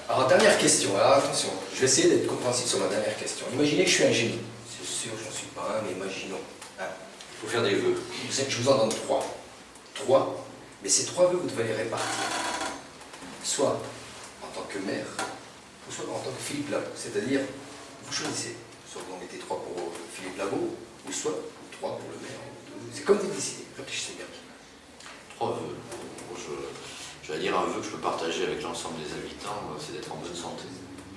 Alors, dernière question, alors attention, je vais essayer d'être compréhensif sur ma dernière question. Imaginez que je suis un génie. C'est sûr, je n'en suis pas un, mais imaginons. Hein. Il faut faire des vœux. Je vous en donne 3. 3, mais ces 3 vœux, vous devez les répartir. Soit en tant que maire, ou soit en tant que Philippe Lavaux. C'est-à-dire, vous choisissez. Soit vous en mettez 3 pour Philippe Lavaux, ou soit 3 pour le maire. C'est comme vous décidez, réfléchissez bien. 3 vœux. Je vais dire un vœu que je peux partager avec l'ensemble des habitants, c'est d'être en bonne santé.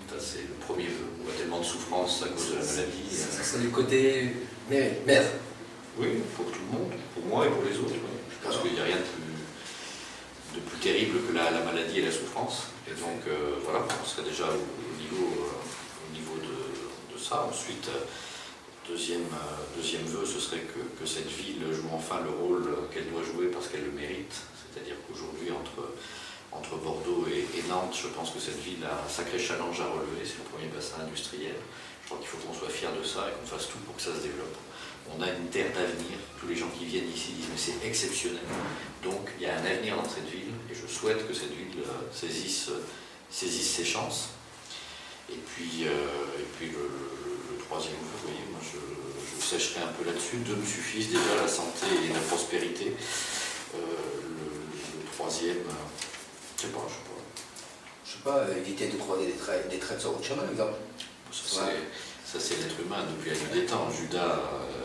Ça, c'est le premier vœu. On a tellement de souffrance à cause de la maladie. Ça serait du côté maire. Oui, pour tout le monde, pour moi et pour les autres. Oui. Je pense qu'il n'y a rien de plus terrible que la maladie et la souffrance. Et donc, voilà, on serait déjà au niveau de ça. Ensuite, deuxième vœu, ce serait que cette ville joue enfin le rôle qu'elle doit jouer parce qu'elle le mérite. C'est-à-dire qu'aujourd'hui, entre Bordeaux et Nantes, je pense que cette ville a un sacré challenge à relever. C'est le premier bassin industriel. Je crois qu'il faut qu'on soit fiers de ça et qu'on fasse tout pour que ça se développe. On a une terre d'avenir. Tous les gens qui viennent ici disent mais c'est exceptionnel. Donc il y a un avenir dans cette ville et je souhaite que cette ville saisisse ses chances. Et puis le troisième vœu, vous voyez, moi je sècherai un peu là-dessus. 2 me suffisent déjà, la santé et la prospérité. Le troisième, je sais pas. Éviter de croiser des traits sur votre chemin, par exemple. Ça c'est l'être humain depuis la nuit des temps. Judas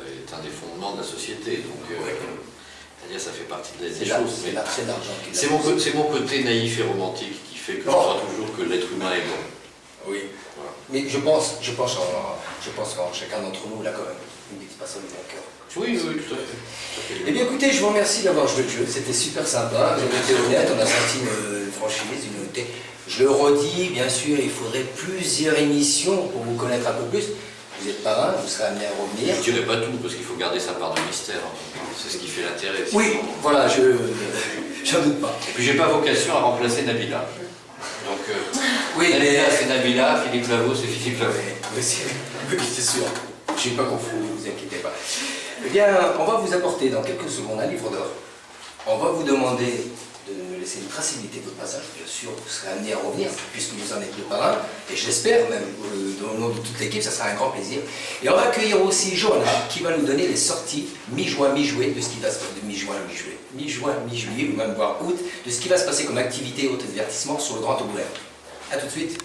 est un des fondements de la société, donc c'est-à-dire ça fait partie des choses. C'est l'argent qui c'est mon côté naïf et romantique qui fait que je crois toujours que l'être humain est bon. Oui. Voilà. Mais je pense qu'en chacun d'entre nous, là quand même, vous ne dites pas ça du bon cœur. Oui, tout à fait. Eh bien écoutez, je vous remercie d'avoir joué le jeu, c'était super sympa, vous avez été honnête, on a senti une franchise, une honnêteté. Je le redis, bien sûr, il faudrait plusieurs émissions pour vous connaître un peu plus. Vous êtes parrain, vous serez amené à revenir. Je ne dirai pas tout, parce qu'il faut garder sa part de mystère. C'est ce qui fait l'intérêt. Oui, voilà, j'en doute pas. Et puis j'ai pas vocation à remplacer Nabila. Donc, oui, Nabila c'est Nabila, Philippe Lavaux c'est Philippe Lavaux. Oui, c'est sûr. Je n'ai pas confus, ne vous inquiétez pas. Eh bien, on va vous apporter dans quelques secondes un livre d'or. On va vous demander de nous laisser une traçabilité de votre passage. Bien sûr, vous serez amené à revenir, puisque vous en êtes le parrain. Et je l'espère, même au nom de toute l'équipe, ça sera un grand plaisir. Et on va accueillir aussi Johanna, qui va nous donner les sorties mi-juin, mi-juillet de ce qui va se passer. Mi-juin, mi-juillet, ou même voire août, de ce qui va se passer comme activité et autres divertissements sur le Grand Angoulême. A tout de suite.